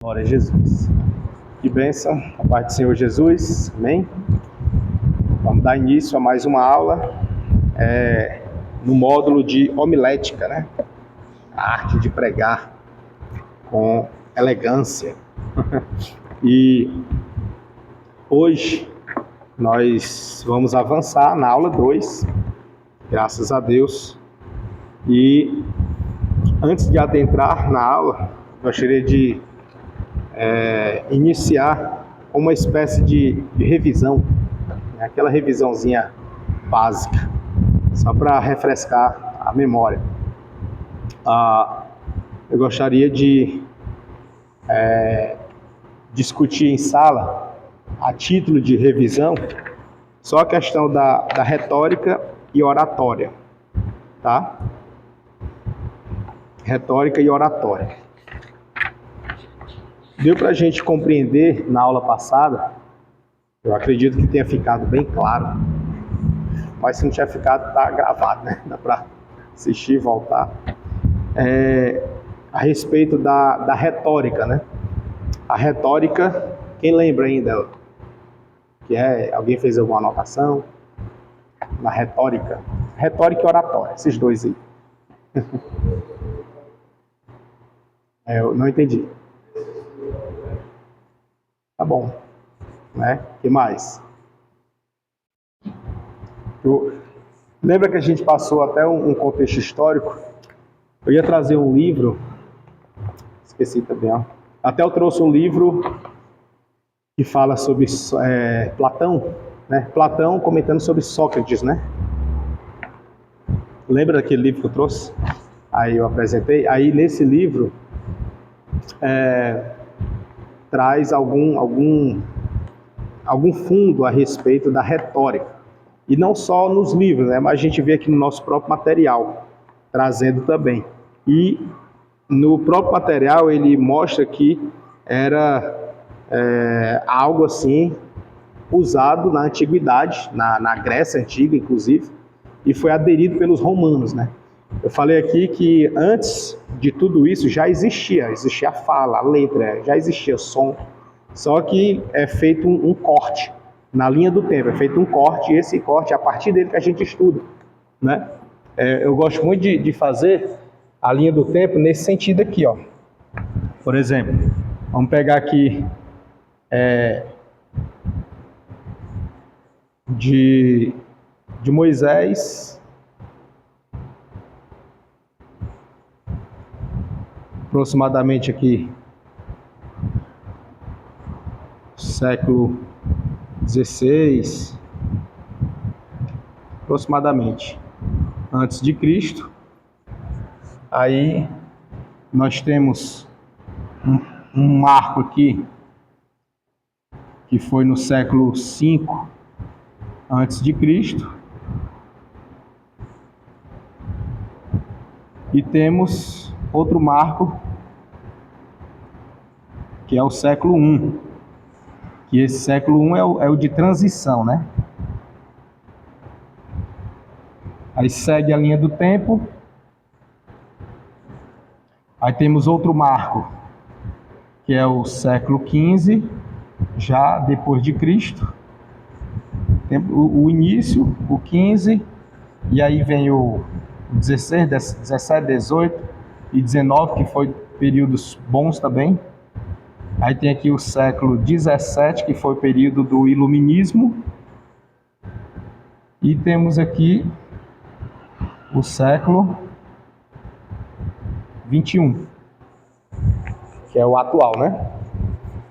Glória a Jesus. Que bênção, a paz do Senhor Jesus, amém? Vamos dar início a mais uma aula no módulo de homilética, né? A arte de pregar com elegância. E hoje nós vamos avançar na aula 2, graças a Deus. E antes de adentrar na aula, gostaria de iniciar uma espécie de revisão, né? Aquela revisãozinha básica, só para refrescar a memória. Eu gostaria de discutir em sala, a título de revisão, só a questão da retórica e oratória, tá? Retórica e oratória. Deu para a gente compreender na aula passada, eu acredito que tenha ficado bem claro, mas se não tinha ficado, tá gravado, né? Dá para assistir e voltar. A respeito da retórica, né? A retórica, quem lembra ainda? Alguém fez alguma anotação? Na retórica. Retórica e oratória, esses dois aí. Eu não entendi. Tá bom, né? O que mais? Lembra que a gente passou até um contexto histórico? Eu ia trazer um livro, esqueci também, ó. Até eu trouxe um livro que fala sobre Platão, né? Platão comentando sobre Sócrates, né? Lembra daquele livro que eu trouxe? Aí eu apresentei. Aí nesse livro traz algum fundo a respeito da retórica. E não só nos livros, né? Mas a gente vê aqui no nosso próprio material, trazendo também. E no próprio material ele mostra que era algo assim usado na antiguidade, na Grécia Antiga, inclusive, e foi aderido pelos romanos, né? Eu falei aqui que antes de tudo isso já existia a fala, a letra, já existia som, só que é feito um corte na linha do tempo, é feito um corte, e esse corte é a partir dele que a gente estuda, né? Eu gosto muito de fazer a linha do tempo nesse sentido aqui, ó. Por exemplo, vamos pegar aqui de Moisés, aproximadamente aqui século XVI, aproximadamente antes de Cristo. Aí nós temos um marco aqui que foi no século V antes de Cristo, e temos outro marco que é o século I, que esse século I é o de transição, né? Aí segue a linha do tempo. Aí temos outro marco, que é o século XV, já depois de Cristo. O início, o 15, e aí vem o 16, 17, 18 e 19, que foi períodos bons também. Aí tem aqui o século 17, que foi o período do Iluminismo. E temos aqui o século 21, que é o atual, né?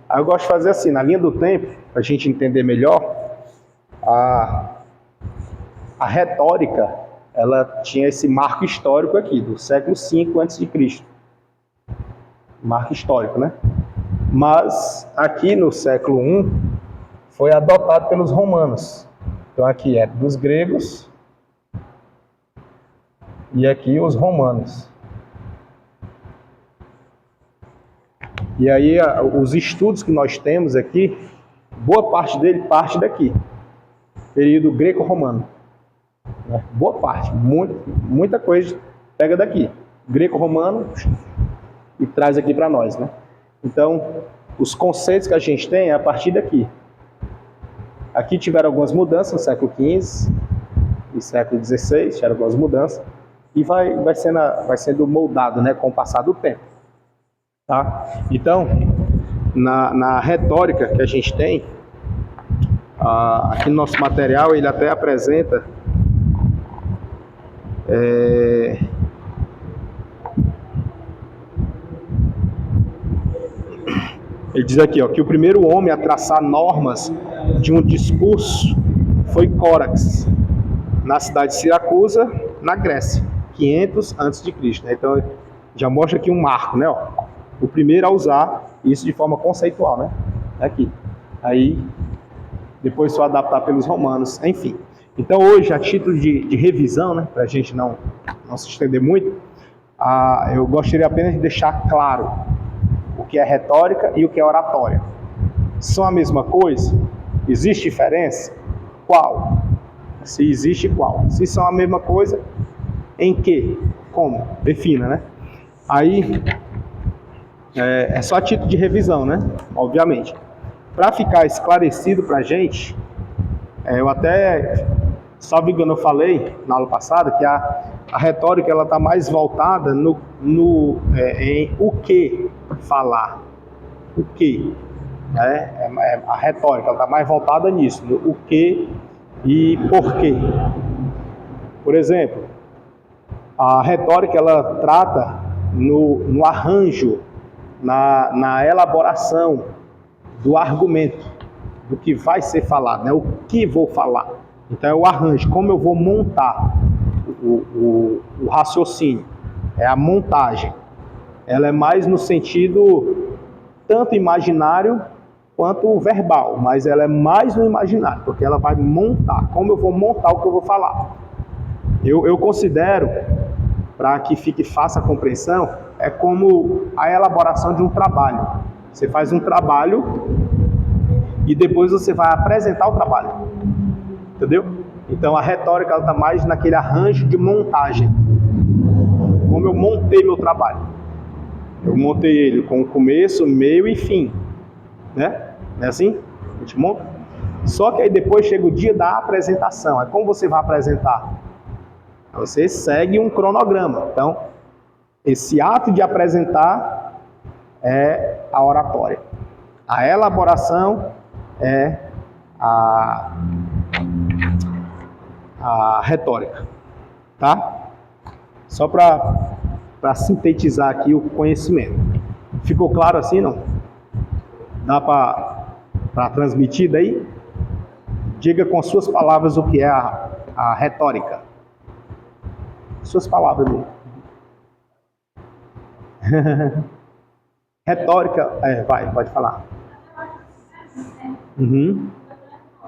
Aí eu gosto de fazer assim, na linha do tempo, para a gente entender melhor, a retórica, ela tinha esse marco histórico aqui, do século V a.C. Marco histórico, né? Mas aqui no século I foi adotado pelos romanos. Então aqui é dos gregos e aqui os romanos. E aí os estudos que nós temos aqui, boa parte dele parte daqui, período greco-romano. Boa parte, muita coisa pega daqui, greco-romano, e traz aqui para nós, né? Então, os conceitos que a gente tem é a partir daqui. Aqui tiveram algumas mudanças no século XV e século XVI, tiveram algumas mudanças, e vai sendo moldado, né, com o passar do tempo. Tá? Então, na retórica que a gente tem, aqui no nosso material, ele até apresenta ele diz aqui, ó, que o primeiro homem a traçar normas de um discurso foi Córax, na cidade de Siracusa, na Grécia, 500 a.C. Então, já mostra aqui um marco, né? Ó, o primeiro a usar isso de forma conceitual, né? Aqui. Aí, depois foi adaptado pelos romanos, enfim. Então, hoje, a título de revisão, né, para a gente não se estender muito, eu gostaria apenas de deixar claro o que é retórica e o que é oratória. São a mesma coisa? Existe diferença? Qual? Se existe, qual? Se são a mesma coisa, em que? Como? Defina, né? Aí, é só a título de revisão, né? Obviamente. Para ficar esclarecido para a gente, eu até, salvo engano, eu falei na aula passada que a retórica ela está mais voltada em o que falar. O que? A retórica está mais voltada nisso, no o que e por quê. Por exemplo, a retórica ela trata no arranjo, na elaboração do argumento, do que vai ser falado, né? O que vou falar. Então é o arranjo, como eu vou montar o raciocínio, é a montagem. Ela é mais no sentido tanto imaginário quanto verbal, mas ela é mais no imaginário, porque ela vai montar, como eu vou montar o que eu vou falar. Eu considero, para que fique fácil a compreensão, é como a elaboração de um trabalho. Você faz um trabalho e depois você vai apresentar o trabalho. Entendeu? Então a retórica está mais naquele arranjo de montagem. Como eu montei meu trabalho. Eu montei ele com começo, meio e fim. Né? Não é assim? A gente monta. Só que aí depois chega o dia da apresentação. É como você vai apresentar? Você segue um cronograma. Então, esse ato de apresentar é a oratória. A elaboração é a retórica. Tá? Só para sintetizar aqui o conhecimento. Ficou claro assim, não? Dá para transmitir daí? Diga com as suas palavras o que é a retórica. Suas palavras aí. Retórica, pode falar. Uhum.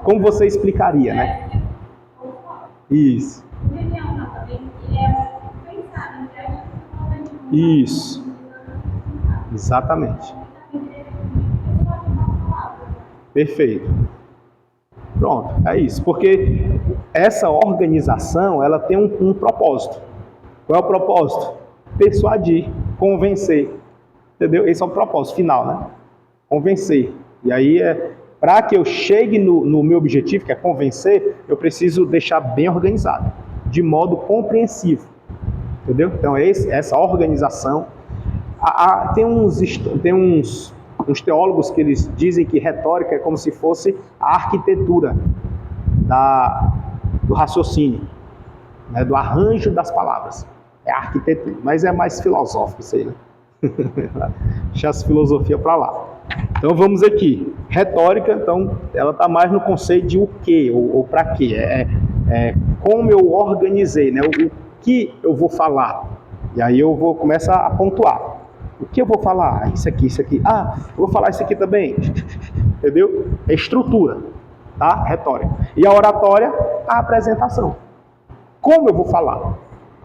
Como você explicaria, né? Isso. Isso. Exatamente. Perfeito. Pronto, é isso. Porque essa organização, ela tem um propósito. Qual é o propósito? Persuadir, convencer. Entendeu? Esse é o propósito final, né? Convencer. E aí, para que eu chegue no meu objetivo, que é convencer, eu preciso deixar bem organizado, de modo compreensivo. Entendeu? Então, essa organização. Tem uns teólogos que eles dizem que retórica é como se fosse a arquitetura do raciocínio, né? Do arranjo das palavras. É a arquitetura, mas é mais filosófico isso aí, né? Deixa as filosofias para lá. Então vamos aqui. Retórica, então, ela está mais no conceito de o que ou para quê. Como eu organizei, né? O que eu vou falar. E aí eu vou começar a pontuar. O que eu vou falar? Isso aqui, isso aqui. Ah, eu vou falar isso aqui também. Entendeu? É estrutura, tá? Retórica. E a oratória, a apresentação. Como eu vou falar?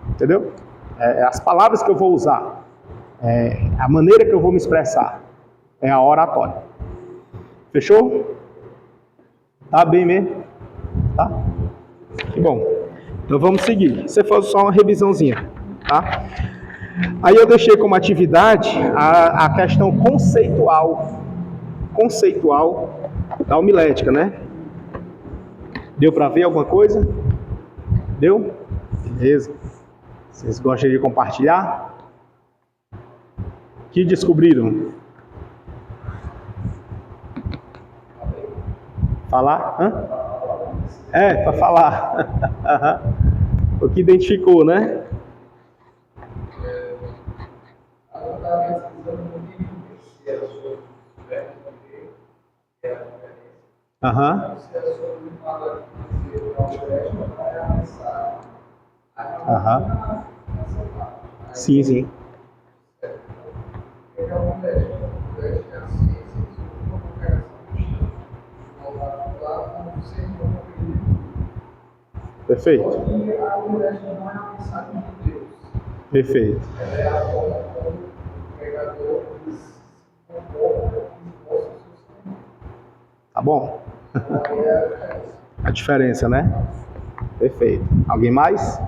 Entendeu? As palavras que eu vou usar. A maneira que eu vou me expressar. É a oratória. Fechou? Tá bem mesmo? Tá? Que bom. Então vamos seguir. Isso foi só uma revisãozinha, tá? Aí eu deixei como atividade a questão conceitual da homilética, né? Deu para ver alguma coisa? Deu? Beleza. Vocês gostam de compartilhar? O que descobriram? Falar? Hã? Para falar. O que identificou, né? Aham. Aham. Sim, sim. Perfeito. Perfeito. Tá bom? A diferença, né? Perfeito. Alguém mais?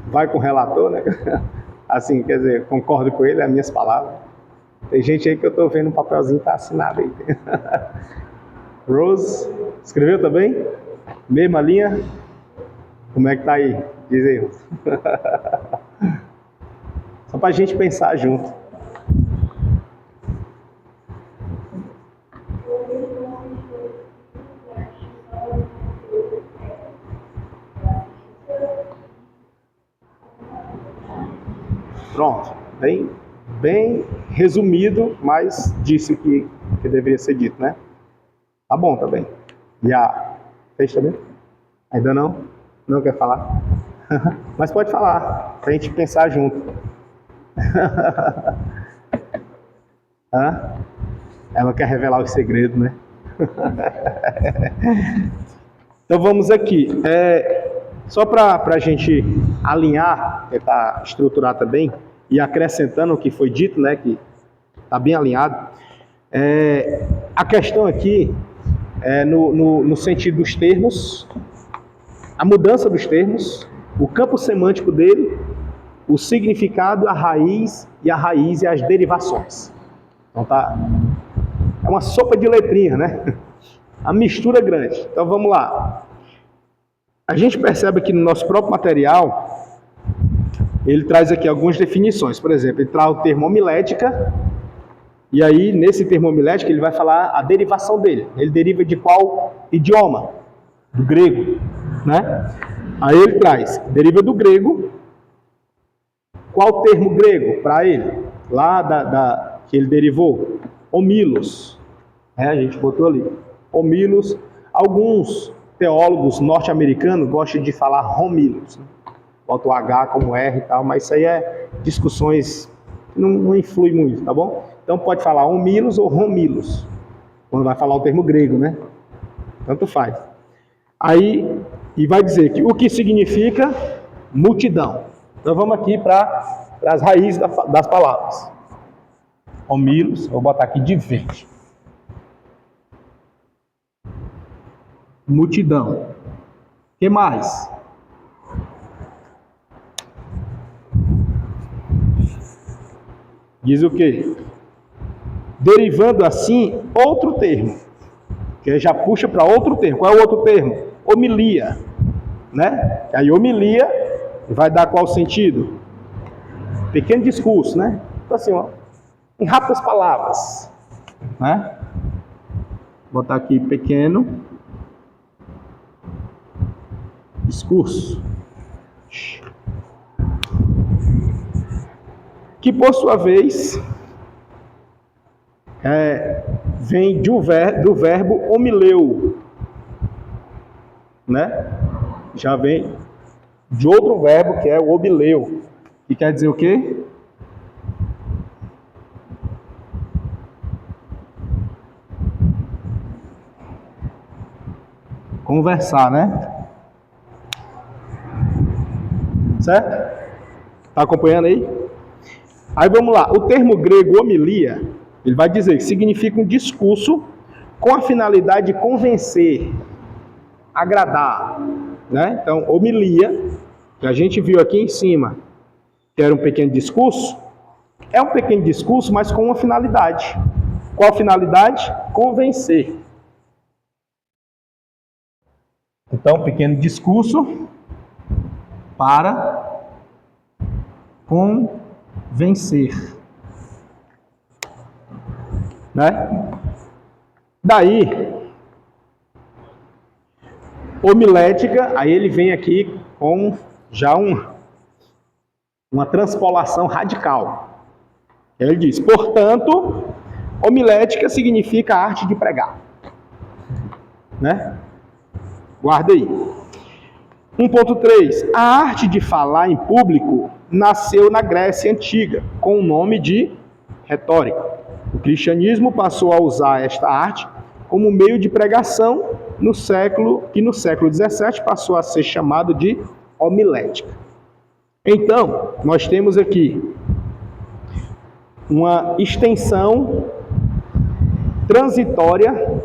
Vai com o relator, né? Assim, quer dizer, concordo com ele, as minhas palavras. Tem gente aí que eu tô vendo um papelzinho tá assinado aí. Rose, escreveu também? Mesma linha? Como é que tá aí? Diz aí. Só pra gente pensar junto. Pronto, bem resumido, mas disse o que deveria ser dito, né? Tá bom, tá bem. E a... Fez também? Ainda não? Não quer falar? Mas pode falar, pra gente pensar junto. Hã? Ela quer revelar os segredos, né? Então vamos aqui. Só para a gente alinhar, tentar estruturar também, e acrescentando o que foi dito, né, que está bem alinhado. A questão aqui é no sentido dos termos, a mudança dos termos, o campo semântico dele, o significado, a raiz e as derivações. Então é uma sopa de letrinha, né? A mistura grande. Então vamos lá. A gente percebe aqui no nosso próprio material, ele traz aqui algumas definições. Por exemplo, ele traz o termo homilética, e aí nesse termo homilética ele vai falar a derivação dele. Ele deriva de qual idioma? Do grego, né? Aí ele traz, deriva do grego. Qual termo grego para ele? Lá que ele derivou? Homilos. A gente botou ali. Homilos. Alguns teólogos norte-americanos gostam de falar homilos. Né? Bota o H como R e tal, mas isso aí é discussões que não influi muito, tá bom? Então pode falar homilos ou romilos, quando vai falar o termo grego, né? Tanto faz. Aí, e vai dizer que o que significa multidão. Então vamos aqui para as raízes das palavras. Homilos, vou botar aqui de verde. Multidão. O que mais? Diz o quê? Derivando assim outro termo, que já puxa para outro termo. Qual é o outro termo? Homilia, né? Aí homilia vai dar qual sentido? Pequeno discurso, né? Então assim, ó, em rápidas palavras, né? Vou botar aqui pequeno discurso, que por sua vez vem do verbo homileu, né? Já vem de outro verbo que é o homileu, que quer dizer o quê? Conversar, né? Certo? Tá acompanhando aí? Aí vamos lá. O termo grego homilia, ele vai dizer que significa um discurso com a finalidade de convencer, agradar, né? Então, homilia, que a gente viu aqui em cima, que era um pequeno discurso, é um pequeno discurso, mas com uma finalidade. Qual finalidade? Convencer. Então, pequeno discurso para convencer. Né? Daí, homilética, aí ele vem aqui com já uma transpolação radical. Ele diz, portanto, homilética significa a arte de pregar. Né? Guarda aí. 1.3. A arte de falar em público nasceu na Grécia Antiga, com o nome de retórica. O cristianismo passou a usar esta arte como meio de pregação no século XVII passou a ser chamado de homilética. Então, nós temos aqui uma extensão transitória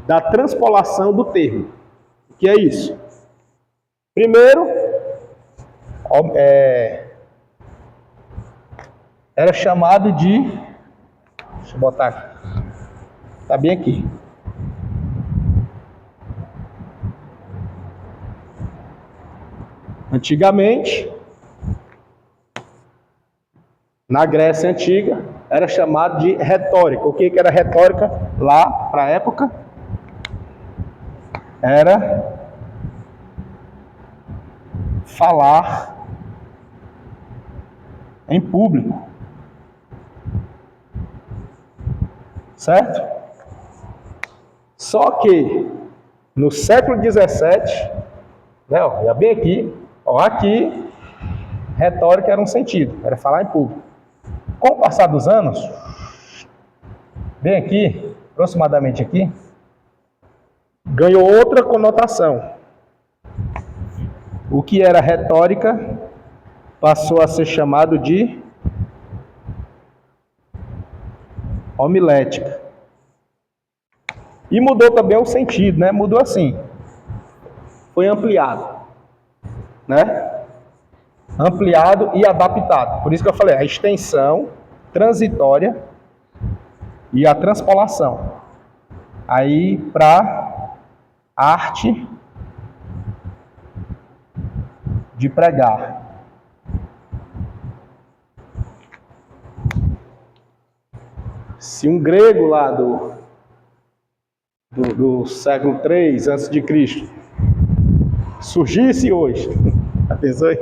da transpolação do termo. O que é isso? Primeiro, era chamado de... Deixa eu botar aqui. Está bem aqui. Antigamente, na Grécia Antiga, era chamado de retórica. O que era retórica lá para a época? Era falar em público. Certo? Só que no século XVII, né, já bem aqui, aqui, retórica era um sentido, era falar em público. Com o passar dos anos, bem aqui, aproximadamente aqui, ganhou outra conotação. O que era retórica passou a ser chamado de homilética. E mudou também o sentido, né? Mudou assim. Foi ampliado, né? Ampliado e adaptado. Por isso que eu falei, a extensão transitória e a transpolação. Aí para arte de pregar. Se um grego lá do século III a.C. surgisse hoje, pensou aí?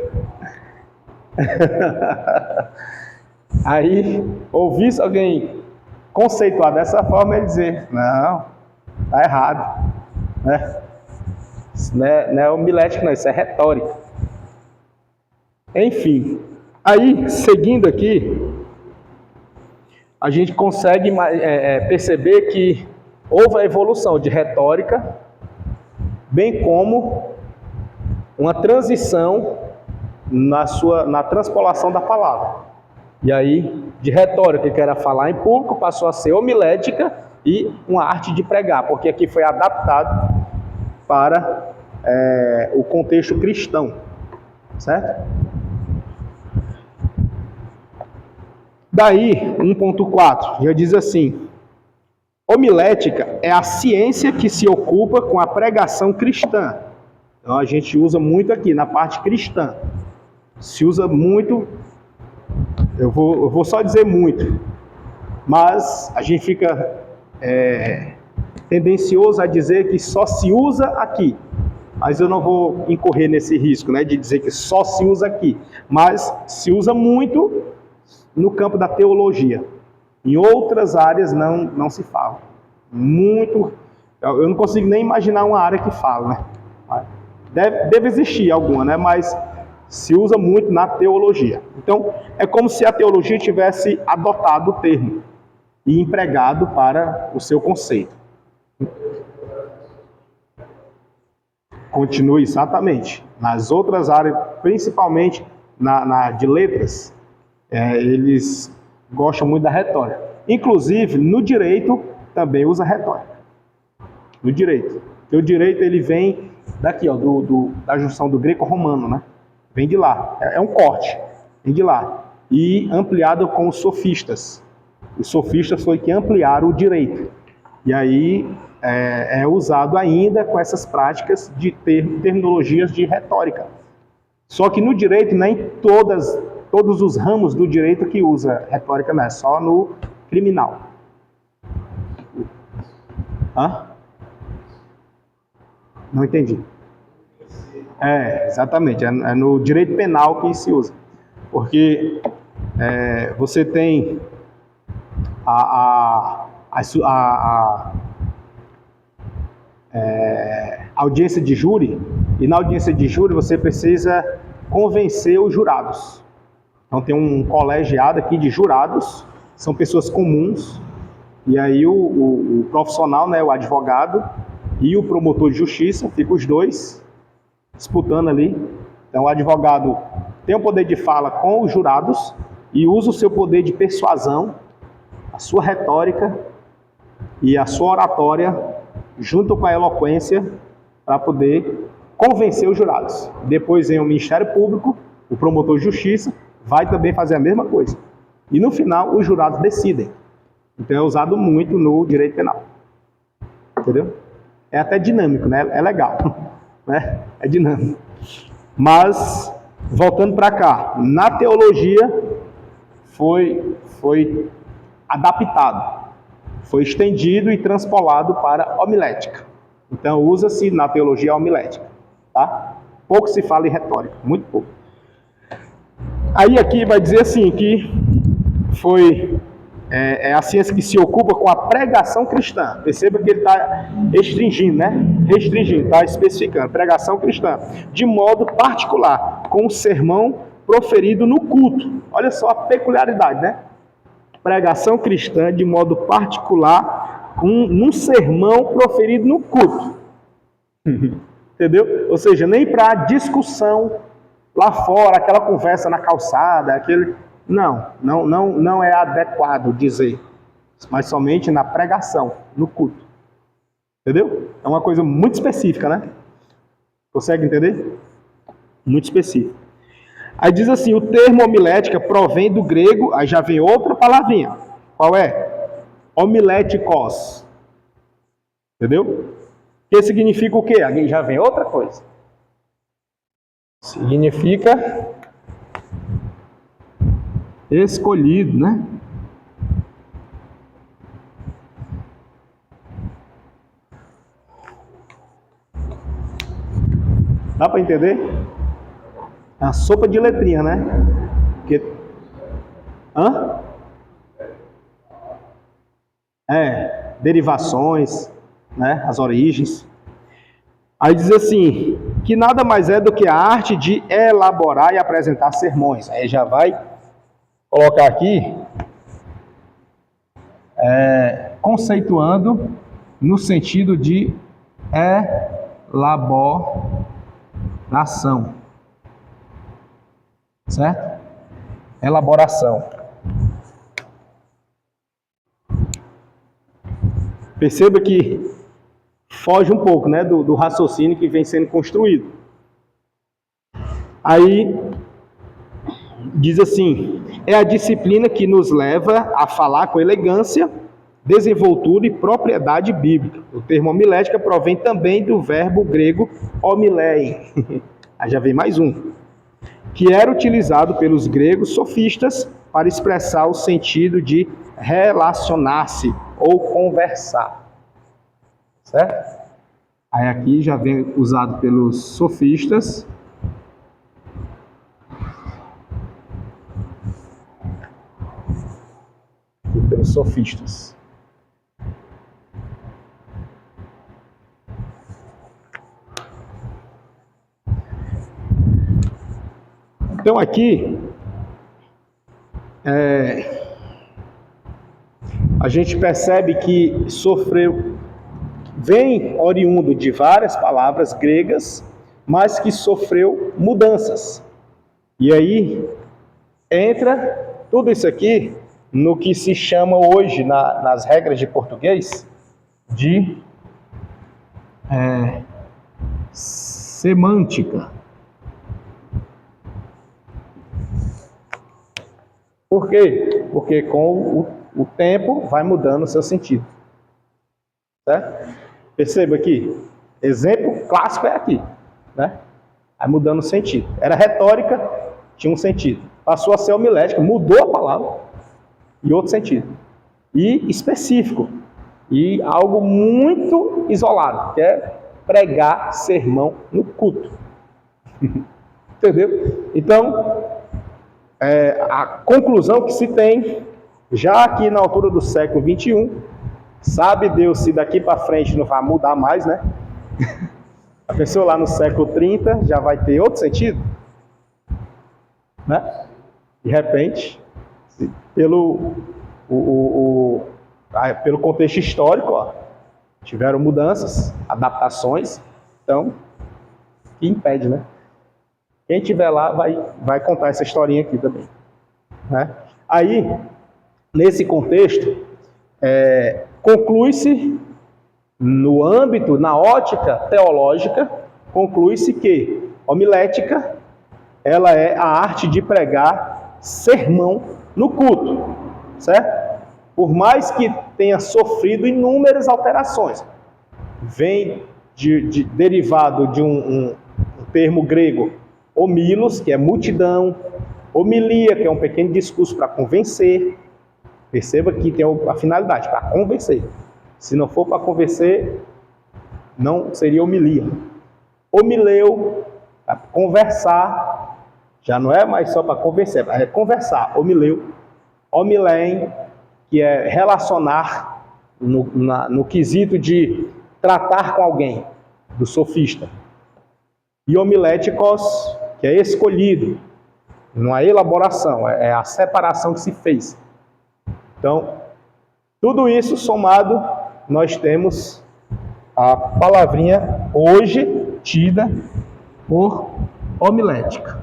Aí, ouvisse alguém conceituar dessa forma, ele dizer, não, tá errado, né? Isso não é homilético, não, isso é retórica. Enfim, aí, seguindo aqui, a gente consegue perceber que houve a evolução de retórica, bem como uma transição na transpolação da palavra. E aí, de retórica, que era falar em público, passou a ser homilética e uma arte de pregar, porque aqui foi adaptado para o contexto cristão, certo? Daí, 1.4, já diz assim, homilética é a ciência que se ocupa com a pregação cristã. Então, a gente usa muito aqui, na parte cristã. Se usa muito, eu vou só dizer muito, mas a gente fica tendencioso a dizer que só se usa aqui. Mas eu não vou incorrer nesse risco, né, de dizer que só se usa aqui. Mas se usa muito no campo da teologia. Em outras áreas não se fala. Muito. Eu não consigo nem imaginar uma área que fala, né? Deve existir alguma, né? Mas se usa muito na teologia. Então, é como se a teologia tivesse adotado o termo e empregado para o seu conceito. Continue exatamente. Nas outras áreas, principalmente na de letras, eles gostam muito da retórica. Inclusive, no direito, também usa retórica. No direito. Porque o direito, ele vem daqui, ó, da junção do greco-romano, né? Vem de lá. É um corte. Vem de lá. E ampliado com os sofistas. Os sofistas foi que ampliaram o direito. E aí é usado ainda com essas práticas de terminologias de retórica. Só que no direito, nem todos os ramos do direito que usa retórica, não é só no criminal. Hã? Não entendi. Exatamente. É no direito penal que se usa. Porque você tem a audiência de júri, e na audiência de júri você precisa convencer os jurados. Então tem um colegiado aqui de jurados, são pessoas comuns, e aí o profissional, né, o advogado e o promotor de justiça, ficam os dois disputando ali. Então o advogado tem o poder de fala com os jurados e usa o seu poder de persuasão, a sua retórica e a sua oratória, junto com a eloquência, para poder convencer os jurados. Depois vem o Ministério Público, o promotor de justiça, vai também fazer a mesma coisa. E no final, os jurados decidem. Então é usado muito no direito penal. Entendeu? É até dinâmico, né? É legal. Né? É dinâmico. Mas, voltando para cá, na teologia foi adaptado, foi estendido e transpolado para homilética. Então usa-se na teologia homilética, tá? Pouco se fala em retórica, muito pouco. Aí aqui vai dizer assim que foi a ciência que se ocupa com a pregação cristã. Perceba que ele está restringindo, né? Restringindo, está especificando. Pregação cristã, de modo particular, com o sermão proferido no culto. Olha só a peculiaridade, né? Pregação cristã, de modo particular, num sermão proferido no culto. Entendeu? Ou seja, nem para discussão lá fora, aquela conversa na calçada, aquele... Não é adequado dizer, mas somente na pregação, no culto. Entendeu? É uma coisa muito específica, né? Consegue entender? Muito específico. Aí diz assim, o termo homilética provém do grego, aí já vem outra palavrinha. Qual é? Homiléticos. Entendeu? Que significa o quê? Aí já vem outra coisa. Significa escolhido, né? Dá para entender? É uma sopa de letrinha, né? Derivações, né? As origens. Aí diz assim, que nada mais é do que a arte de elaborar e apresentar sermões. Aí já vai colocar aqui, conceituando no sentido de elaboração. Certo? Elaboração. Perceba que foge um pouco, né, do raciocínio que vem sendo construído. Aí diz assim, é a disciplina que nos leva a falar com elegância, desenvoltura e propriedade bíblica. O termo homilética provém também do verbo grego homilei. Aí já vem mais um. Que era utilizado pelos gregos sofistas para expressar o sentido de relacionar-se ou conversar. Certo? Aí aqui já vem usado pelos sofistas. E pelos sofistas. Então aqui, a gente percebe que vem oriundo de várias palavras gregas, mas que sofreu mudanças. E aí entra tudo isso aqui no que se chama hoje, nas regras de português, de semântica. Por quê? Porque com o tempo vai mudando o seu sentido. Certo? Perceba aqui, exemplo clássico é aqui, né? Vai mudando o sentido. Era retórica, tinha um sentido. Passou a ser homilética, mudou a palavra e outro sentido. E específico. E algo muito isolado, que é pregar sermão no culto. Entendeu? Então, a conclusão que se tem, já aqui na altura do século XXI, sabe Deus se daqui para frente não vai mudar mais, né? A pessoa lá no século 30 já vai ter outro sentido, né? De repente, pelo contexto histórico, ó, tiveram mudanças, adaptações, então, que impede, né? Quem estiver lá vai contar essa historinha aqui também, né? Aí, nesse contexto, conclui-se, no âmbito, na ótica teológica, conclui-se que homilética, ela é a arte de pregar sermão no culto, certo? Por mais que tenha sofrido inúmeras alterações, vem derivado de um termo grego, homilos, que é multidão, homilia, que é um pequeno discurso para convencer. Perceba que tem a finalidade, para convencer. Se não for para convencer, não seria homilia. Homileu, para conversar, já não é mais só para convencer, é conversar. Homileu, homilém, que é relacionar no quesito de tratar com alguém, do sofista. E homiléticos, que é escolhido, não é elaboração, é a separação que se fez. Então, tudo isso somado, nós temos a palavrinha hoje tida por homilética.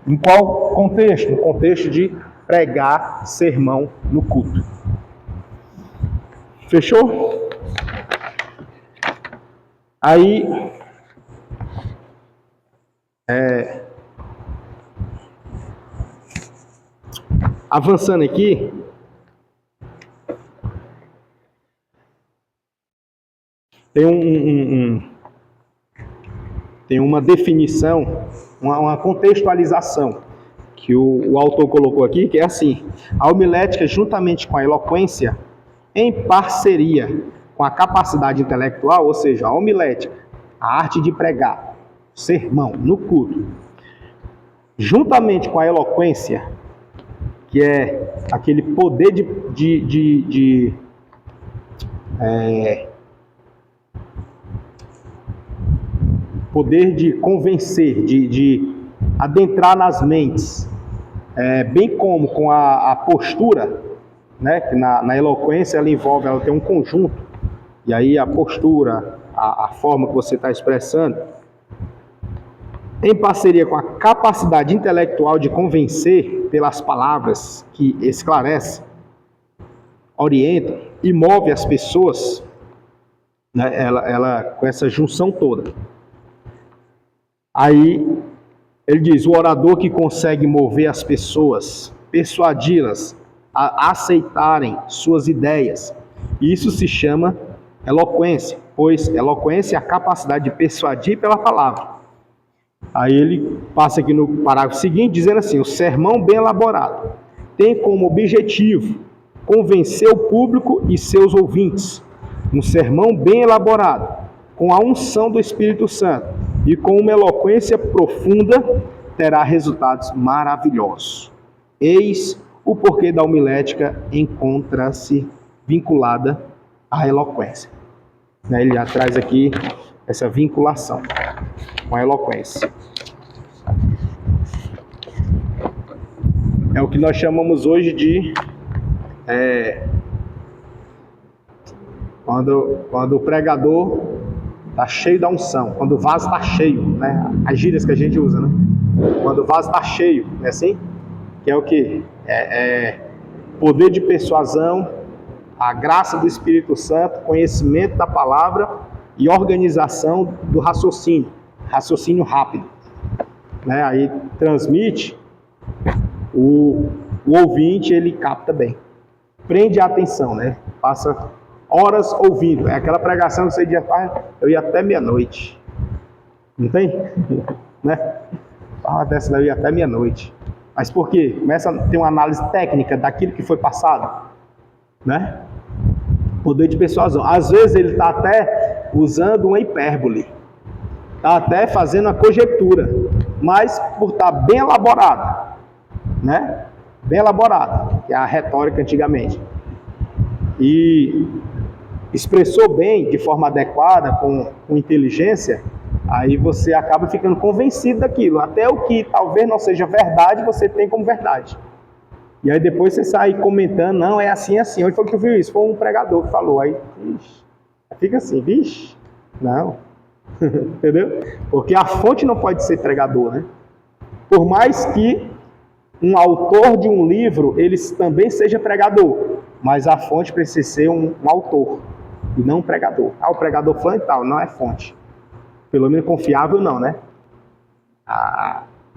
Em qual contexto? No contexto de pregar sermão no culto. Fechou? Aí, avançando aqui, tem uma definição, uma contextualização que o autor colocou aqui, que é assim: a homilética, juntamente com a eloquência, em parceria com a capacidade intelectual, ou seja, a homilética, a arte de pregar, sermão no culto, juntamente com a eloquência, que é aquele poder poder de convencer, de adentrar nas mentes, bem como com a postura, né, que na eloquência ela tem um conjunto, e aí a postura, a forma que você está expressando, em parceria com a capacidade intelectual de convencer pelas palavras que esclarecem, orientam e move as pessoas, né, ela com essa junção toda. Aí ele diz: o orador que consegue mover as pessoas, persuadi-las a aceitarem suas ideias. Isso se chama eloquência, pois eloquência é a capacidade de persuadir pela palavra. Aí ele passa aqui no parágrafo seguinte, dizendo assim: o sermão bem elaborado tem como objetivo convencer o público e seus ouvintes. Um sermão bem elaborado, com a unção do Espírito Santo e com uma eloquência profunda, terá resultados maravilhosos. Eis o porquê da homilética encontra-se vinculada à eloquência. Ele já traz aqui essa vinculação com a eloquência. É o que nós chamamos hoje de quando o pregador está cheio da unção, quando o vaso está cheio, né? As gírias que a gente usa, né? Quando o vaso está cheio, não é assim? Que é o que? Poder de persuasão, a graça do Espírito Santo, conhecimento da palavra e organização do raciocínio rápido. né? Aí transmite, o ouvinte ele capta bem, prende a atenção, né? Passa horas ouvindo. É aquela pregação que você diz, eu ia até meia-noite, não tem? Né? Dessa daí eu ia até meia-noite. Mas por quê? Começa a ter uma análise técnica daquilo que foi passado, né? Poder de persuasão. Às vezes ele está até usando uma hipérbole, está até fazendo uma conjectura, mas por estar bem elaborada, né? Bem elaborada, que é a retórica antigamente, e expressou bem, de forma adequada, com inteligência, aí você acaba ficando convencido daquilo. Até o que talvez não seja verdade, você tem como verdade. E aí depois você sai comentando, não, é assim, assim. Onde foi que tu viu isso? Foi um pregador que falou. Aí, vixe, fica assim, vixe, não. Entendeu? Porque a fonte não pode ser pregador, né? Por mais que um autor de um livro, ele também seja pregador, mas a fonte precisa ser um autor, e não um pregador. O pregador foi e tal, não é fonte. Pelo menos confiável não, né?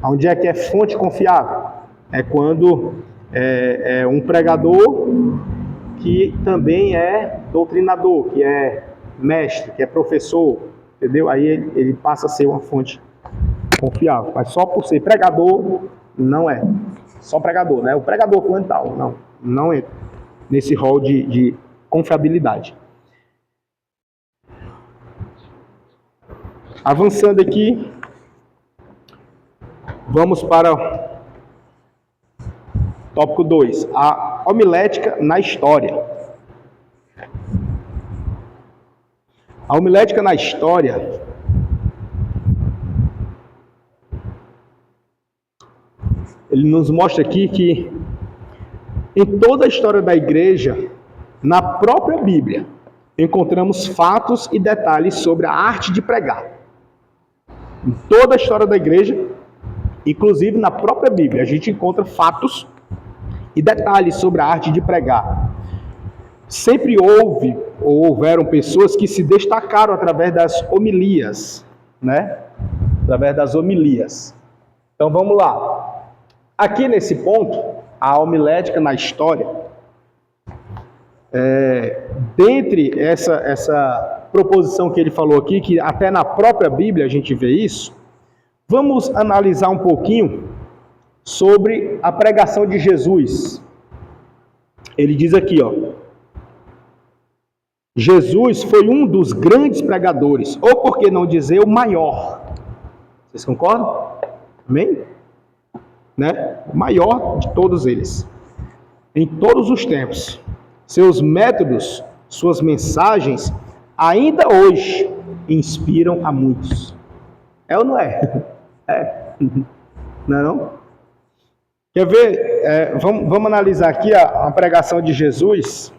Onde é que é fonte confiável? É quando é um pregador que também é doutrinador, que é mestre, que é professor, entendeu? Aí ele passa a ser uma fonte confiável. Mas só por ser pregador, não é. Só pregador, né? O pregador plantal, não entra nesse rol de confiabilidade. Avançando aqui, vamos para o tópico 2, a homilética na história. A homilética na história ele nos mostra aqui que em toda a história da igreja, na própria Bíblia, encontramos fatos e detalhes sobre a arte de pregar. Em toda a história da igreja, inclusive na própria Bíblia, a gente encontra fatos e detalhes sobre a arte de pregar. Sempre houveram pessoas que se destacaram através das homilias, né? Através das homilias. Então vamos lá. Aqui nesse ponto, a homilética na história, dentre essa proposição que ele falou aqui, que até na própria Bíblia a gente vê isso, vamos analisar um pouquinho sobre a pregação de Jesus. Ele diz aqui, ó, Jesus foi um dos grandes pregadores, ou por que não dizer o maior. Vocês concordam? Amém? Né? O maior de todos eles. Em todos os tempos. Seus métodos, suas mensagens, ainda hoje, inspiram a muitos. É ou não é? É. Não é não? Quer ver? Vamos analisar aqui a pregação de Jesus.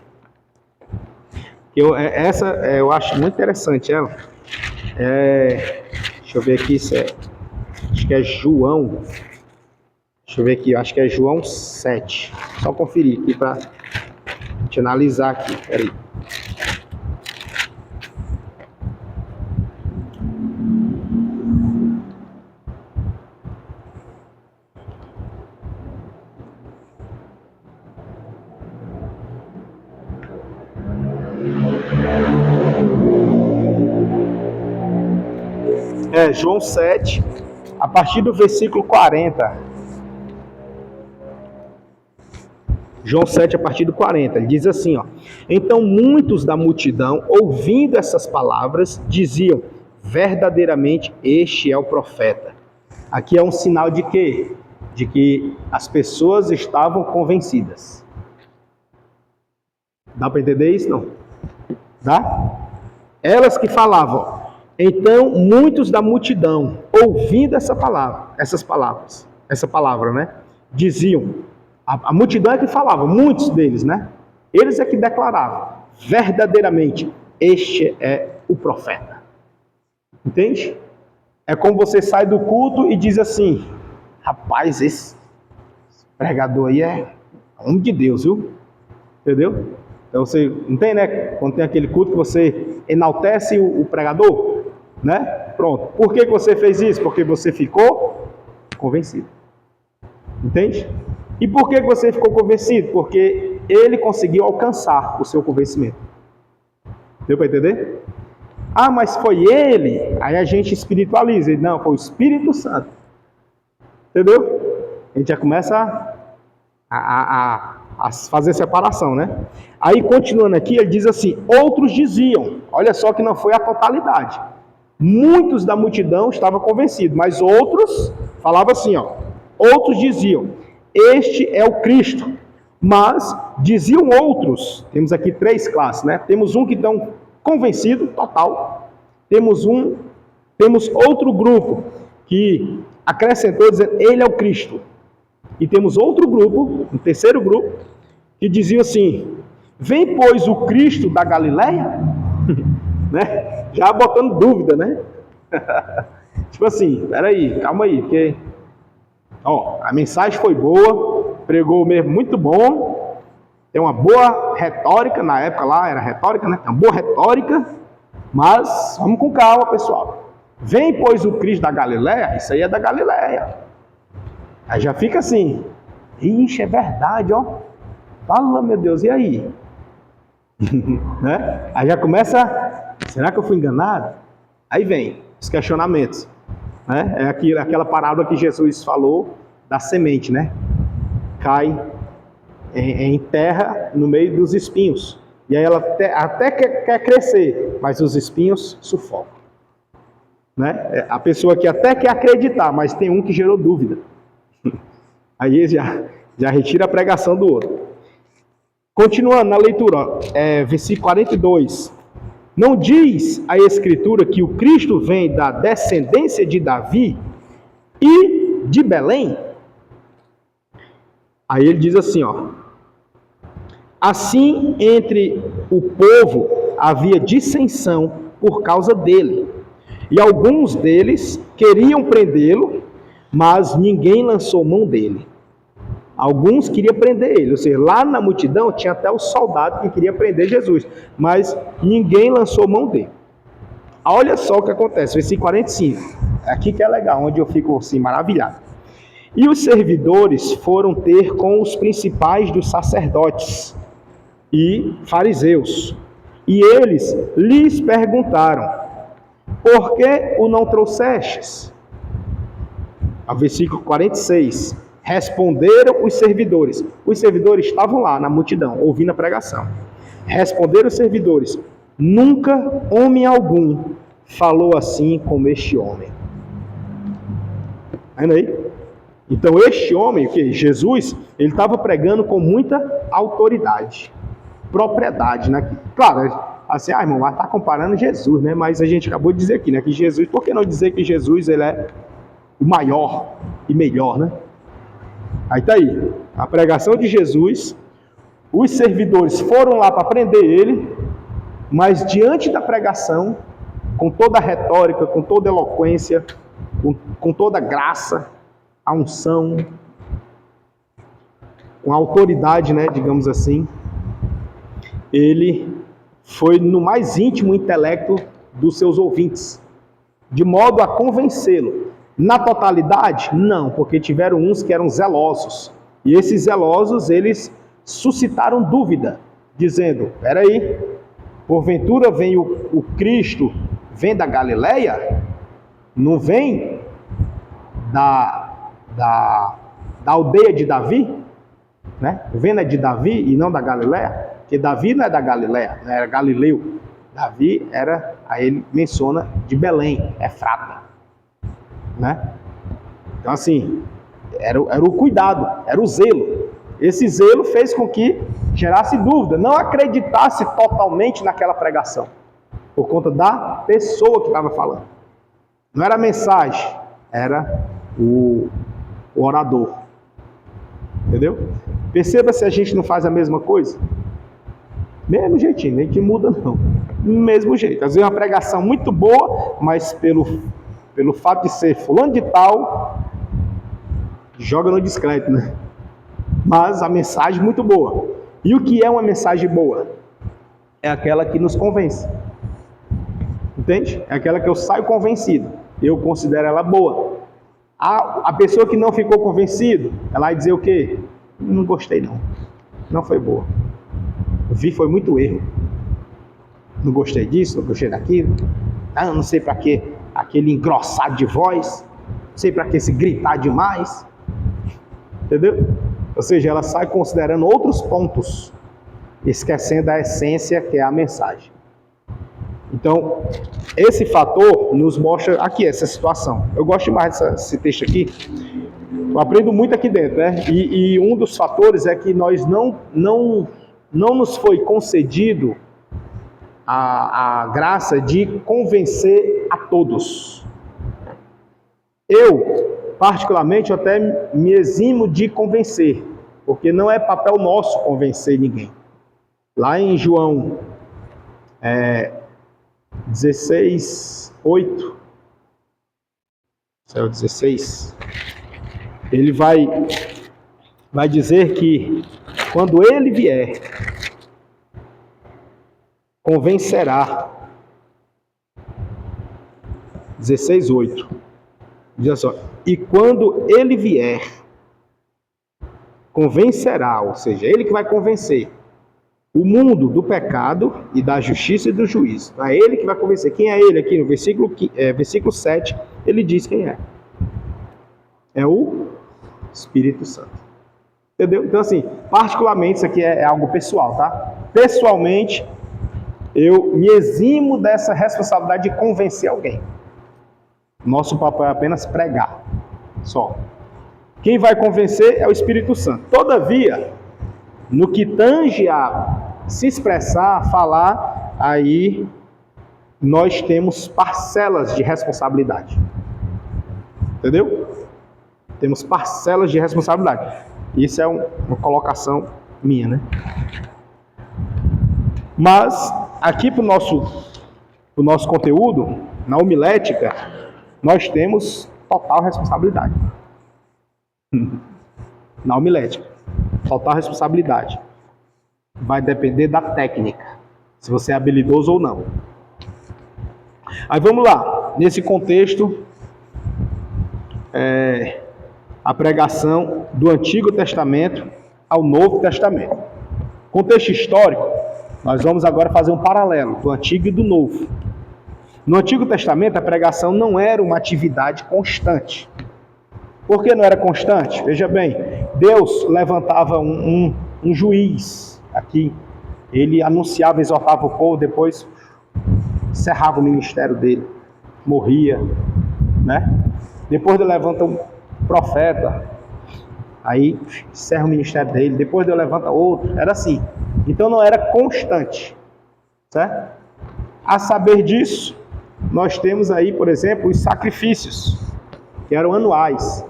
Eu acho muito interessante ela. Deixa eu ver aqui, acho que é João. Deixa eu ver aqui, acho que é João 7. Só conferir aqui para te analisar aqui. Peraí. João 7, a partir do versículo 40. João 7, a partir do 40, ele diz assim, ó: Então muitos da multidão, ouvindo essas palavras, diziam, verdadeiramente este é o profeta. Aqui é um sinal de quê? De que as pessoas estavam convencidas. Dá para entender isso? Não? Dá? Elas que falavam. Então, muitos da multidão, ouvindo essa palavra, né? Diziam, a multidão é que falava, muitos deles, né? Eles é que declaravam, verdadeiramente, este é o profeta. Entende? É como você sai do culto e diz assim, rapaz, esse pregador aí é homem de Deus, viu? Entendeu? Então você não tem, né? Quando tem aquele culto que você enaltece o pregador, né? Pronto. Por que você fez isso? Porque você ficou convencido. Entende? E por que você ficou convencido? Porque ele conseguiu alcançar o seu convencimento. Deu para entender? Ah, mas foi ele? Aí a gente espiritualiza. Não, foi o Espírito Santo. Entendeu? A gente já começa a fazer separação, né? Aí, continuando aqui, ele diz assim, outros diziam, olha só que não foi a totalidade. Muitos da multidão estavam convencidos, mas outros falavam assim, ó, outros diziam, este é o Cristo. Mas diziam outros, temos aqui 3 classes, né? Temos um que estão convencido, total. Temos outro grupo que acrescentou dizendo, ele é o Cristo. E temos outro grupo, um terceiro grupo, que dizia assim, vem pois o Cristo da Galileia? Né? Já botando dúvida, né? Tipo assim, peraí, calma aí, porque ó, a mensagem foi boa, pregou mesmo muito bom, tem uma boa retórica, na época lá era retórica, né? Tem uma boa retórica, mas vamos com calma, pessoal. Vem pois o Cristo da Galileia, isso aí é da Galileia. Aí já fica assim, ixi, é verdade, ó. Fala, meu Deus, e aí? Né? Aí já começa, será que eu fui enganado? Aí vem os questionamentos. Né? É aquela parábola que Jesus falou da semente, né? Cai em terra no meio dos espinhos. E aí ela até quer crescer, mas os espinhos sufocam. Né? A pessoa que até quer acreditar, mas tem um que gerou dúvida. Aí já retira a pregação do outro. Continuando na leitura, versículo 42. Não diz a Escritura que o Cristo vem da descendência de Davi e de Belém? Aí ele diz assim, ó. Assim, entre o povo havia dissensão por causa dele. E alguns deles queriam prendê-lo, mas ninguém lançou mão dele. Alguns queriam prender ele, ou seja, lá na multidão tinha até o soldado que queria prender Jesus, mas ninguém lançou mão dele. Olha só o que acontece, versículo 45, aqui que é legal, onde eu fico assim maravilhado. E os servidores foram ter com os principais dos sacerdotes e fariseus, e eles lhes perguntaram, por que o não trouxestes? Ao versículo 46, responderam os servidores. Os servidores estavam lá na multidão, ouvindo a pregação. Responderam os servidores, nunca homem algum falou assim como este homem. Vendo aí? Então este homem, que Jesus, ele estava pregando com muita autoridade, propriedade, né? Claro, assim, irmão, mas está comparando Jesus, né? Mas a gente acabou de dizer aqui, né? Que Jesus, por que não dizer que Jesus, ele é o maior e melhor, né? Aí tá aí, a pregação de Jesus, os servidores foram lá para prender ele, mas diante da pregação, com toda a retórica, com toda a eloquência, com toda a graça, a unção, com a autoridade, né, digamos assim, ele foi no mais íntimo intelecto dos seus ouvintes, de modo a convencê-lo. Na totalidade, não, porque tiveram uns que eram zelosos. E esses zelosos, eles suscitaram dúvida, dizendo, peraí, porventura vem o Cristo, vem da Galileia? Não vem da aldeia de Davi? Né? Vem de Davi e não da Galileia? Porque Davi não é da Galileia, não era Galileu. Davi era, aí ele menciona, de Belém, Efrata. Né? Então assim, era o cuidado, era o zelo. Esse zelo fez com que gerasse dúvida, não acreditasse totalmente naquela pregação, por conta da pessoa que estava falando. Não era a mensagem, era o orador. Entendeu? Perceba se a gente não faz a mesma coisa. Mesmo jeitinho, nem que muda não. Mesmo jeito. Às vezes uma pregação muito boa, mas pelo fato de ser fulano de tal, joga no discreto, né? Mas a mensagem muito boa. E o que é uma mensagem boa? É aquela que nos convence. Entende? É aquela que eu saio convencido. Eu considero ela boa. A pessoa que não ficou convencido, ela vai dizer o quê? Não gostei não. Não foi boa. Foi muito erro. Não gostei disso, não gostei daquilo. Não sei para que aquele engrossado de voz. Não sei para que se gritar demais. Entendeu? Ou seja, ela sai considerando outros pontos, esquecendo a essência que é a mensagem. Então, esse fator nos mostra aqui essa situação. Eu gosto mais desse texto aqui. Eu aprendo muito aqui dentro, né? E um dos fatores é que nós não nos foi concedido a graça de convencer a todos. Eu, particularmente, eu até me eximo de convencer, porque não é papel nosso convencer ninguém. Lá em João 16:8, céu 16, ele vai dizer que quando ele vier, convencerá. 16:8. Diz só, e quando ele vier, convencerá, ou seja, ele que vai convencer o mundo do pecado e da justiça e do juízo. É ele que vai convencer. Quem é ele aqui no versículo 7, ele diz quem é. É o Espírito Santo. Entendeu? Então assim, particularmente isso aqui é algo pessoal, tá? Pessoalmente, eu me eximo dessa responsabilidade de convencer alguém. Nosso papel é apenas pregar, só. Quem vai convencer é o Espírito Santo. Todavia, no que tange a se expressar, falar, aí nós temos parcelas de responsabilidade. Entendeu? Temos parcelas de responsabilidade. Isso é uma colocação minha, né? Mas, aqui para o nosso conteúdo, na homilética, nós temos total responsabilidade. Na homilética, total responsabilidade. Vai depender da técnica, se você é habilidoso ou não. Aí vamos lá, nesse contexto, a pregação do Antigo Testamento ao Novo Testamento. Contexto histórico, nós vamos agora fazer um paralelo do Antigo e do Novo. No Antigo Testamento, a pregação não era uma atividade constante. Por que não era constante? Veja bem, Deus levantava um juiz aqui. Ele anunciava, exortava o povo, depois encerrava o ministério dele. Morria, né? Depois ele levanta um profeta, aí encerra o ministério dele. Depois ele levanta outro. Era assim. Então não era constante, certo? A saber disso, nós temos aí, por exemplo, os sacrifícios, que eram anuais,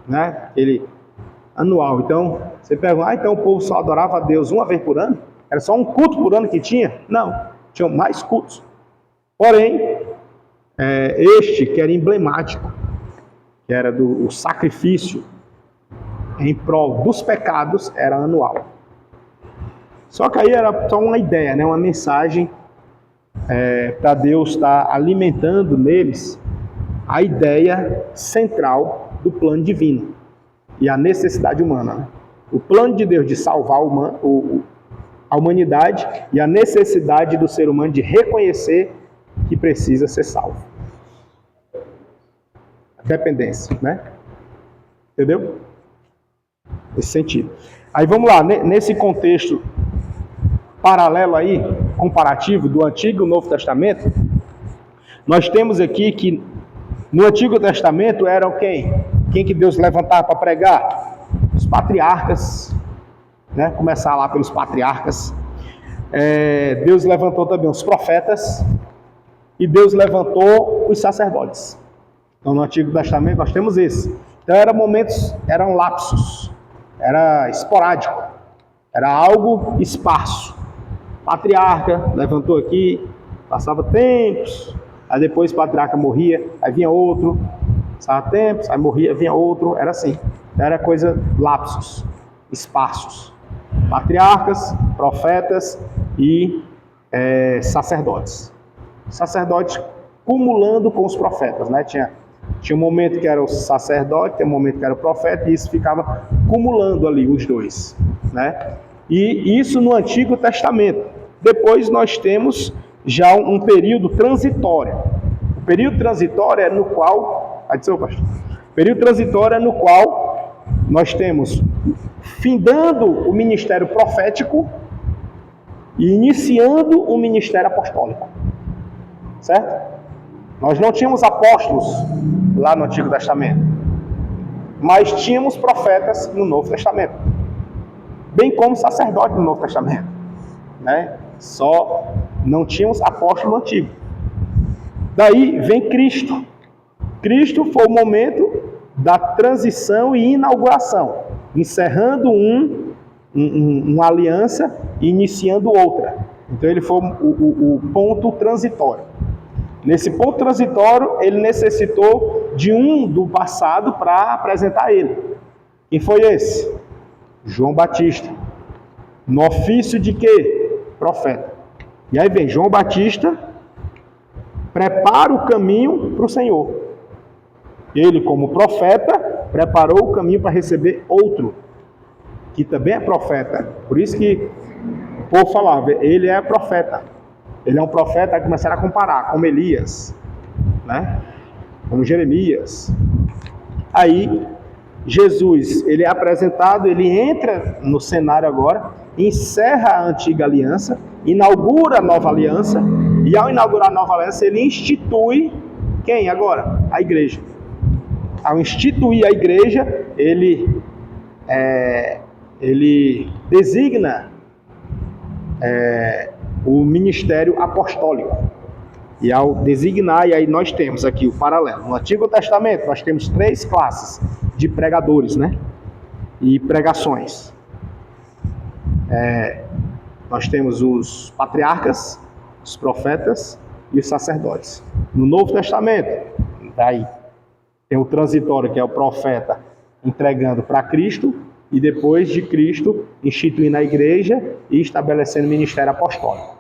né? Aquele anual. Então, você pergunta, então o povo só adorava a Deus uma vez por ano? Era só um culto por ano que tinha? Não, tinham mais cultos. Porém, este que era emblemático, que era o sacrifício em prol dos pecados, era anual. Só que aí era só uma ideia, né? Uma mensagem para Deus estar alimentando neles a ideia central do plano divino e a necessidade humana. Né? O plano de Deus de salvar a humanidade e a necessidade do ser humano de reconhecer que precisa ser salvo. Dependência, né? Entendeu? Nesse sentido. Aí vamos lá, nesse contexto paralelo aí, comparativo do Antigo e Novo Testamento, nós temos aqui que no Antigo Testamento eram quem? Quem que Deus levantava para pregar? Os patriarcas, né? Começar lá pelos patriarcas. Deus levantou também os profetas e Deus levantou os sacerdotes. Então no Antigo Testamento nós temos esse. Então eram lapsos, era esporádico, era algo esparso. Patriarca levantou aqui, passava tempos, aí depois o patriarca morria, aí vinha outro, passava tempos, aí morria, vinha outro, era assim. Era coisa, lapsos, esparsos. Patriarcas, profetas e sacerdotes. Sacerdotes cumulando com os profetas, né? Tinha Tinha um momento que era o sacerdote, tem um momento que era o profeta, e isso ficava acumulando ali os dois, né? E isso no Antigo Testamento. Depois nós temos já um período transitório. O período transitório é no qual... pastor. O período transitório é no qual nós temos findando o ministério profético e iniciando o ministério apostólico. Certo? Nós não tínhamos apóstolos lá no Antigo Testamento, mas tínhamos profetas no Novo Testamento, bem como sacerdotes no Novo Testamento, né? Só não tínhamos apóstolo no Antigo. Daí vem Cristo. Cristo foi o momento da transição e inauguração, encerrando uma aliança e iniciando outra. Então ele foi o ponto transitório. Nesse ponto transitório, ele necessitou de um do passado para apresentar ele. Quem foi esse? João Batista. No ofício de quê? Profeta. E aí vem João Batista, prepara o caminho para o Senhor. Ele, como profeta, preparou o caminho para receber outro, que também é profeta. Por isso que o povo falava, ele é profeta. Ele é um profeta, aí começaram a comparar, como Elias, né? Como Jeremias. Aí, Jesus, ele é apresentado, ele entra no cenário agora, encerra a antiga aliança, inaugura a nova aliança, e ao inaugurar a nova aliança, ele institui quem agora? A igreja. Ao instituir a igreja, ele designa o ministério apostólico. E ao designar, e aí nós temos aqui o paralelo. No Antigo Testamento, nós temos 3 classes de pregadores, né? E pregações. Nós temos os patriarcas, os profetas e os sacerdotes. No Novo Testamento, daí tem o transitório, que é o profeta entregando para Cristo, e depois de Cristo, instituindo a igreja e estabelecendo o ministério apostólico.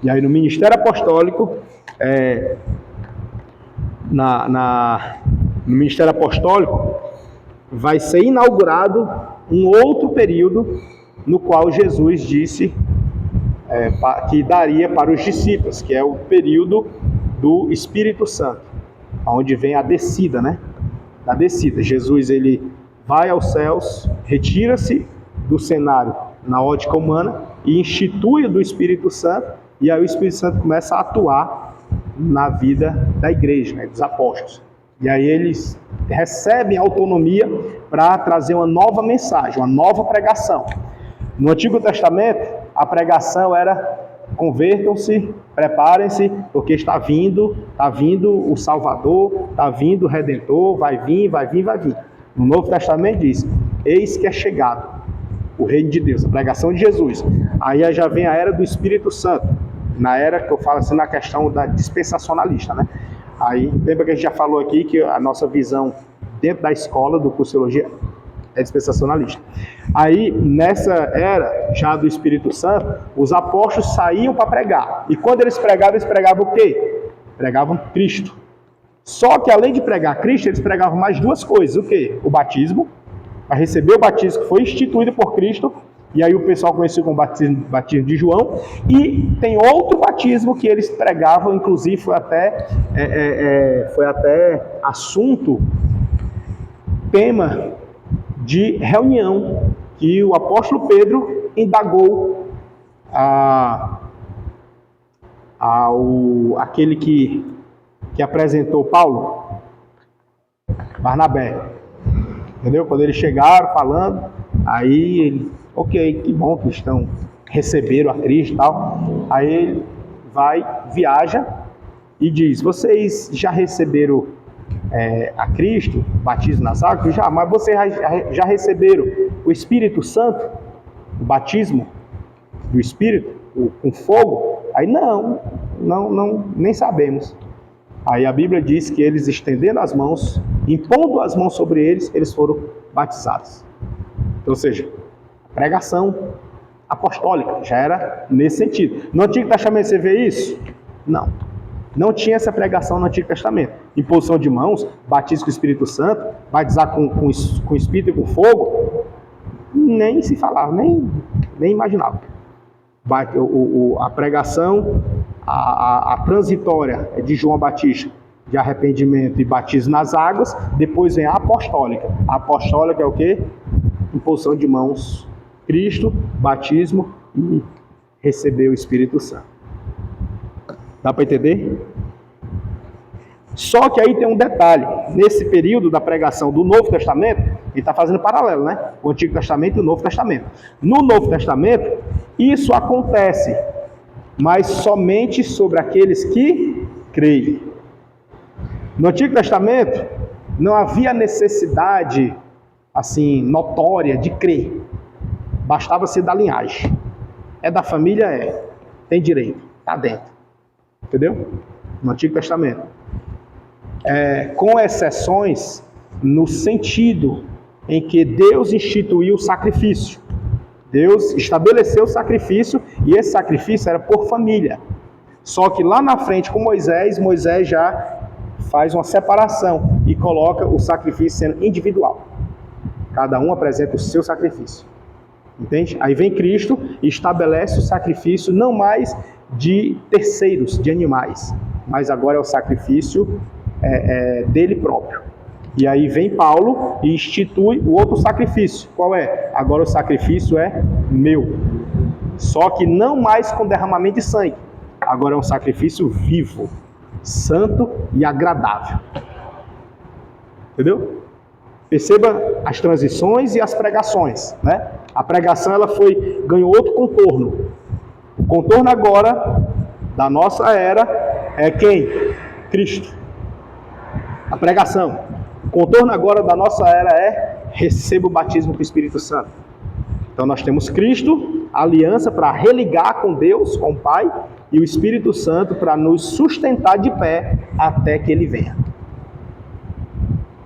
E aí no ministério apostólico, no ministério apostólico, vai ser inaugurado um outro período no qual Jesus disse que daria para os discípulos, que é o período do Espírito Santo, onde vem a descida, né? Da descida. Jesus, ele vai aos céus, retira-se do cenário na ótica humana e institui do Espírito Santo, e aí o Espírito Santo começa a atuar na vida da igreja, né, dos apóstolos. E aí eles recebem autonomia para trazer uma nova mensagem, uma nova pregação. No Antigo Testamento, a pregação era: convertam-se, preparem-se, porque está vindo o Salvador, está vindo o Redentor, vai vir. No Novo Testamento diz: eis que é chegado o reino de Deus, a pregação de Jesus. Aí já vem a era do Espírito Santo, na era que eu falo assim, na questão da dispensacionalista, né? Aí, lembra que a gente já falou aqui que a nossa visão dentro da escola do curso de teologia é dispensacionalista. Aí, nessa era já do Espírito Santo, os apóstolos saíam para pregar. E quando eles pregavam o quê? Pregavam Cristo. Só que além de pregar Cristo, eles pregavam mais 2 coisas. O quê? O batismo, para receber o batismo que foi instituído por Cristo, e aí o pessoal conheceu como batismo de João, e tem outro batismo que eles pregavam, inclusive foi até assunto, tema de reunião, que o apóstolo Pedro indagou aquele que apresentou Paulo, Barnabé, entendeu? Quando eles chegaram falando, aí ele, ok, que bom que receberam a Cristo e tal. Aí ele viaja e diz: vocês já receberam a Cristo, batismo nas águas? Já, mas vocês já receberam o Espírito Santo, o batismo do Espírito, com fogo? Aí não, nem sabemos. Aí a Bíblia diz que eles, estendendo as mãos, impondo as mãos sobre eles, eles foram batizados. Ou seja, a pregação apostólica já era nesse sentido. No Antigo Testamento você vê isso? Não. Não tinha essa pregação no Antigo Testamento. Imposição de mãos, batismo com o Espírito Santo, batizar com Espírito e com fogo, nem se falava, nem imaginava. A pregação, a transitória de João Batista, de arrependimento e batismo nas águas, depois vem a apostólica. A apostólica é o quê? Imposição de mãos, Cristo, batismo e receber o Espírito Santo. Dá para entender? Só que aí tem um detalhe. Nesse período da pregação do Novo Testamento, ele está fazendo paralelo, né? O Antigo Testamento e o Novo Testamento. No Novo Testamento, isso acontece, mas somente sobre aqueles que creem. No Antigo Testamento, não havia necessidade, assim, notória de crer. Bastava ser da linhagem. É da família? É. Tem direito. Está dentro. Entendeu? No Antigo Testamento. Com exceções no sentido em que Deus instituiu o sacrifício. Deus estabeleceu o sacrifício e esse sacrifício era por família. Só que lá na frente com Moisés já faz uma separação e coloca o sacrifício sendo individual. Cada um apresenta o seu sacrifício. Entende? Aí vem Cristo e estabelece o sacrifício não mais de terceiros, de animais, mas agora é o sacrifício dele próprio. E aí vem Paulo e institui o outro sacrifício. Qual é? Agora o sacrifício é meu. Só que não mais com derramamento de sangue. Agora é um sacrifício vivo, santo e agradável. Entendeu? Perceba as transições e as pregações, né? A pregação ganhou outro contorno. O contorno agora da nossa era é quem? Cristo. A pregação. O contorno agora da nossa era é receba o batismo com o Espírito Santo. Então nós temos Cristo, a aliança para religar com Deus, com o Pai, e o Espírito Santo para nos sustentar de pé até que Ele venha.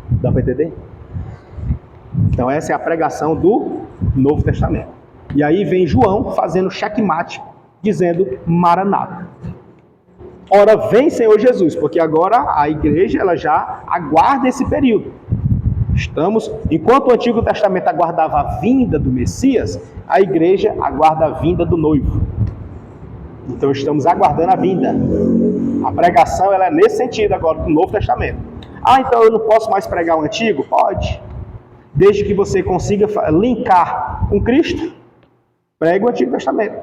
Dá para entender? Então essa é a pregação do Novo Testamento. E aí vem João fazendo checkmate, dizendo Maranata. Ora, vem Senhor Jesus, porque agora a igreja ela já aguarda esse período. Enquanto o Antigo Testamento aguardava a vinda do Messias, a igreja aguarda a vinda do noivo. Então estamos aguardando a vinda. A pregação ela é nesse sentido agora do Novo Testamento. Então eu não posso mais pregar o Antigo? Pode. Desde que você consiga linkar com Cristo, pregue o Antigo Testamento.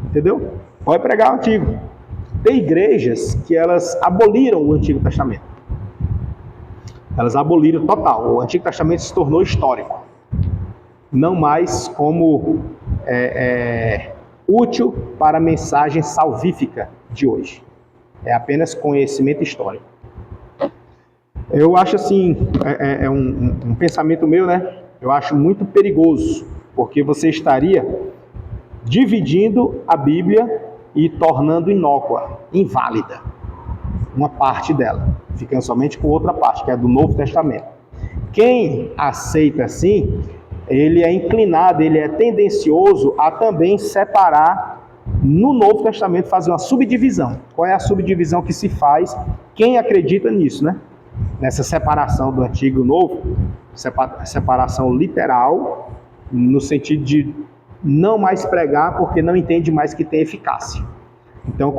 Entendeu? Pode pregar o Antigo. Tem igrejas que elas aboliram o Antigo Testamento. Elas aboliram total. O Antigo Testamento se tornou histórico. Não mais como útil para a mensagem salvífica de hoje. É apenas conhecimento histórico. Eu acho assim, um pensamento meu, né? Eu acho muito perigoso, porque você estaria dividindo a Bíblia e tornando inócua, inválida, uma parte dela, ficando somente com outra parte, que é do Novo Testamento. Quem aceita assim, ele é inclinado, ele é tendencioso a também separar no Novo Testamento, fazer uma subdivisão. Qual é a subdivisão que se faz? Quem acredita nisso, né? Nessa separação do Antigo e do Novo, separação literal, no sentido de não mais pregar porque não entende mais que tem eficácia. Então,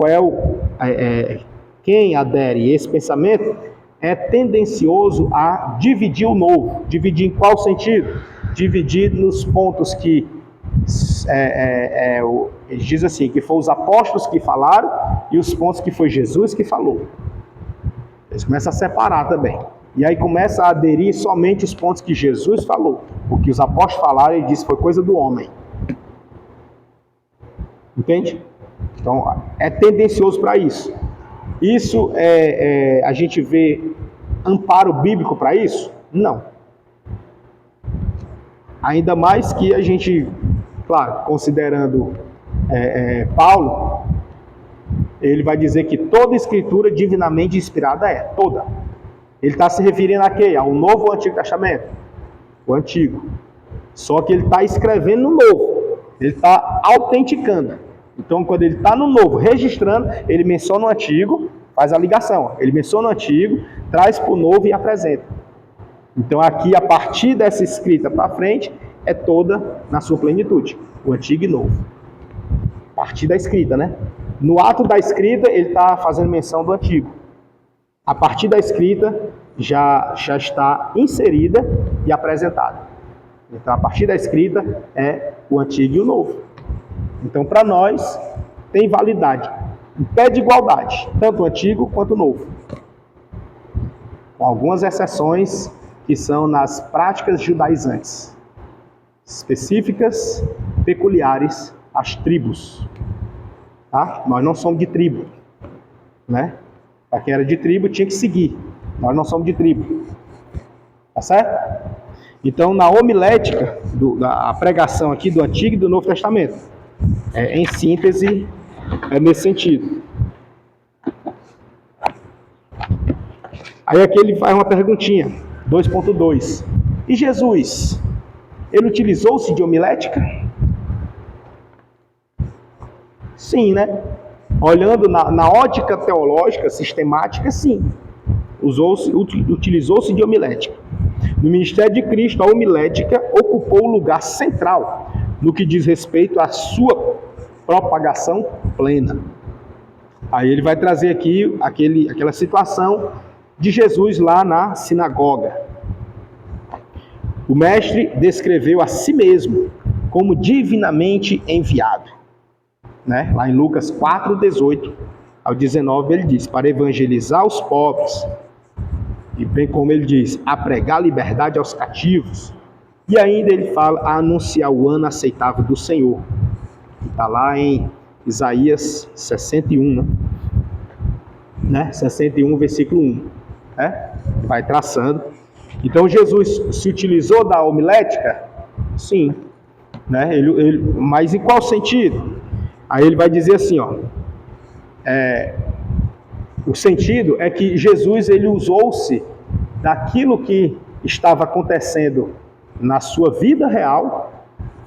quem adere a esse pensamento é tendencioso a dividir o novo. Dividir em qual sentido? Dividir nos pontos que ele diz assim, que foram os apóstolos que falaram e os pontos que foi Jesus que falou. Eles começam a separar também. E aí começa a aderir somente os pontos que Jesus falou. O que os apóstolos falaram, ele disse, foi coisa do homem. Entende? Então, é tendencioso para isso. Isso, a gente vê amparo bíblico para isso? Não. Ainda mais que a gente, claro, considerando Paulo, ele vai dizer que toda escritura divinamente inspirada toda. Ele está se referindo a quê? Ao Novo ou ao Antigo Testamento? O Antigo. Só que ele está escrevendo no Novo. Ele está autenticando. Então, quando ele está no novo, registrando, ele menciona o antigo, faz a ligação. Ele menciona o antigo, traz para o novo e apresenta. Então, aqui, a partir dessa escrita para frente, é toda na sua plenitude, o antigo e novo. A partir da escrita, né? No ato da escrita, ele está fazendo menção do antigo. A partir da escrita, já está inserida e apresentada. Então, a partir da escrita, é o antigo e o novo. Então, para nós, tem validade. Em pé de igualdade, tanto o antigo quanto o novo. Com algumas exceções que são nas práticas judaizantes, específicas, peculiares às tribos. Tá? Nós não somos de tribo, né? Para quem era de tribo tinha que seguir. Nós não somos de tribo. Tá certo? Então, na homilética, da pregação aqui do Antigo e do Novo Testamento, em síntese, é nesse sentido. Aí aqui ele faz uma perguntinha, 2.2. E Jesus, ele utilizou-se de homilética? Sim, né? Olhando na ótica teológica, sistemática, sim. Utilizou-se de homilética. No ministério de Cristo, a homilética ocupou o lugar central no que diz respeito à sua propagação plena. Aí ele vai trazer aqui aquela situação de Jesus lá na sinagoga. O mestre descreveu a si mesmo como divinamente enviado. Né? Lá em Lucas 4, 18 ao 19, ele diz, para evangelizar os pobres, e bem como ele diz, a pregar liberdade aos cativos, e ainda ele fala, a anunciar o ano aceitável do Senhor, que está lá em Isaías 61, né? 61, versículo 1, né? Vai traçando. Então Jesus se utilizou da homilética? Sim, né? Mas em qual sentido? Aí ele vai dizer assim, ó, o sentido é que Jesus ele usou-se daquilo que estava acontecendo na sua vida real,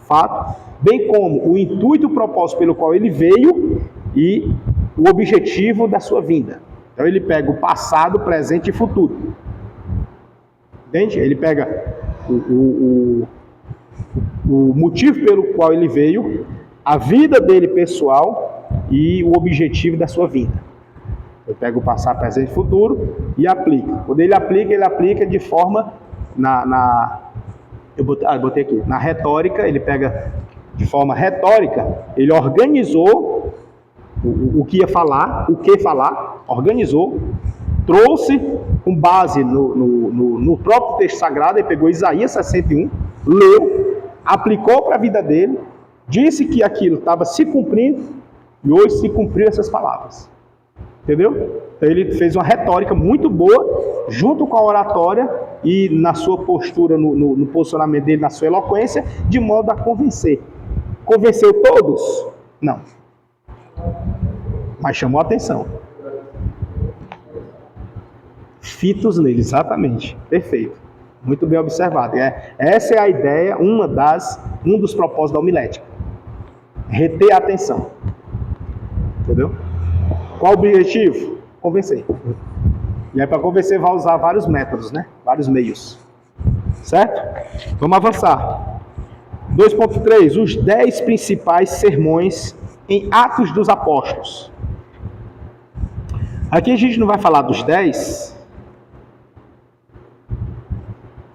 fato, bem como o intuito e o propósito pelo qual ele veio e o objetivo da sua vinda. Então ele pega o passado, presente e futuro. Entende? Ele pega o motivo pelo qual ele veio, a vida dele pessoal e o objetivo da sua vinda. Ele pega o passado, presente e futuro e aplica. Quando ele aplica de forma eu botei aqui, na retórica, ele pega de forma retórica, ele organizou o que ia falar, o que falar, organizou, trouxe com base no próprio texto sagrado, ele pegou Isaías 61, leu, aplicou para a vida dele, disse que aquilo estava se cumprindo e hoje se cumpriu essas palavras. Entendeu? Então ele fez uma retórica muito boa, junto com a oratória e na sua postura, no posicionamento dele, na sua eloquência, de modo a convencer. Convenceu todos? Não. Mas chamou a atenção. Fitos nele, exatamente. Perfeito. Muito bem observado. Essa é a ideia, um dos propósitos da homilética. Reter a atenção. Entendeu? Qual o objetivo? Convencer. E aí para convencer vai usar vários métodos, né? Vários meios. Certo? Vamos avançar. 2.3. Os 10 principais sermões em Atos dos Apóstolos. Aqui a gente não vai falar dos 10,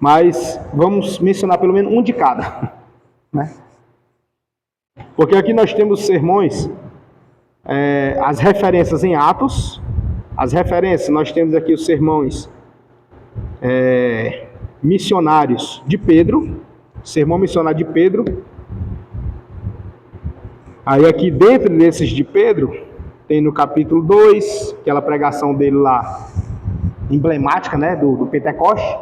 mas vamos mencionar pelo menos um de cada. Né? Porque aqui nós temos sermões, as referências em Atos, as referências, nós temos aqui os sermões missionários de Pedro, sermão missionário de Pedro. Aí aqui dentro desses de Pedro, tem no capítulo 2, aquela pregação dele lá, emblemática, né, do Pentecoste.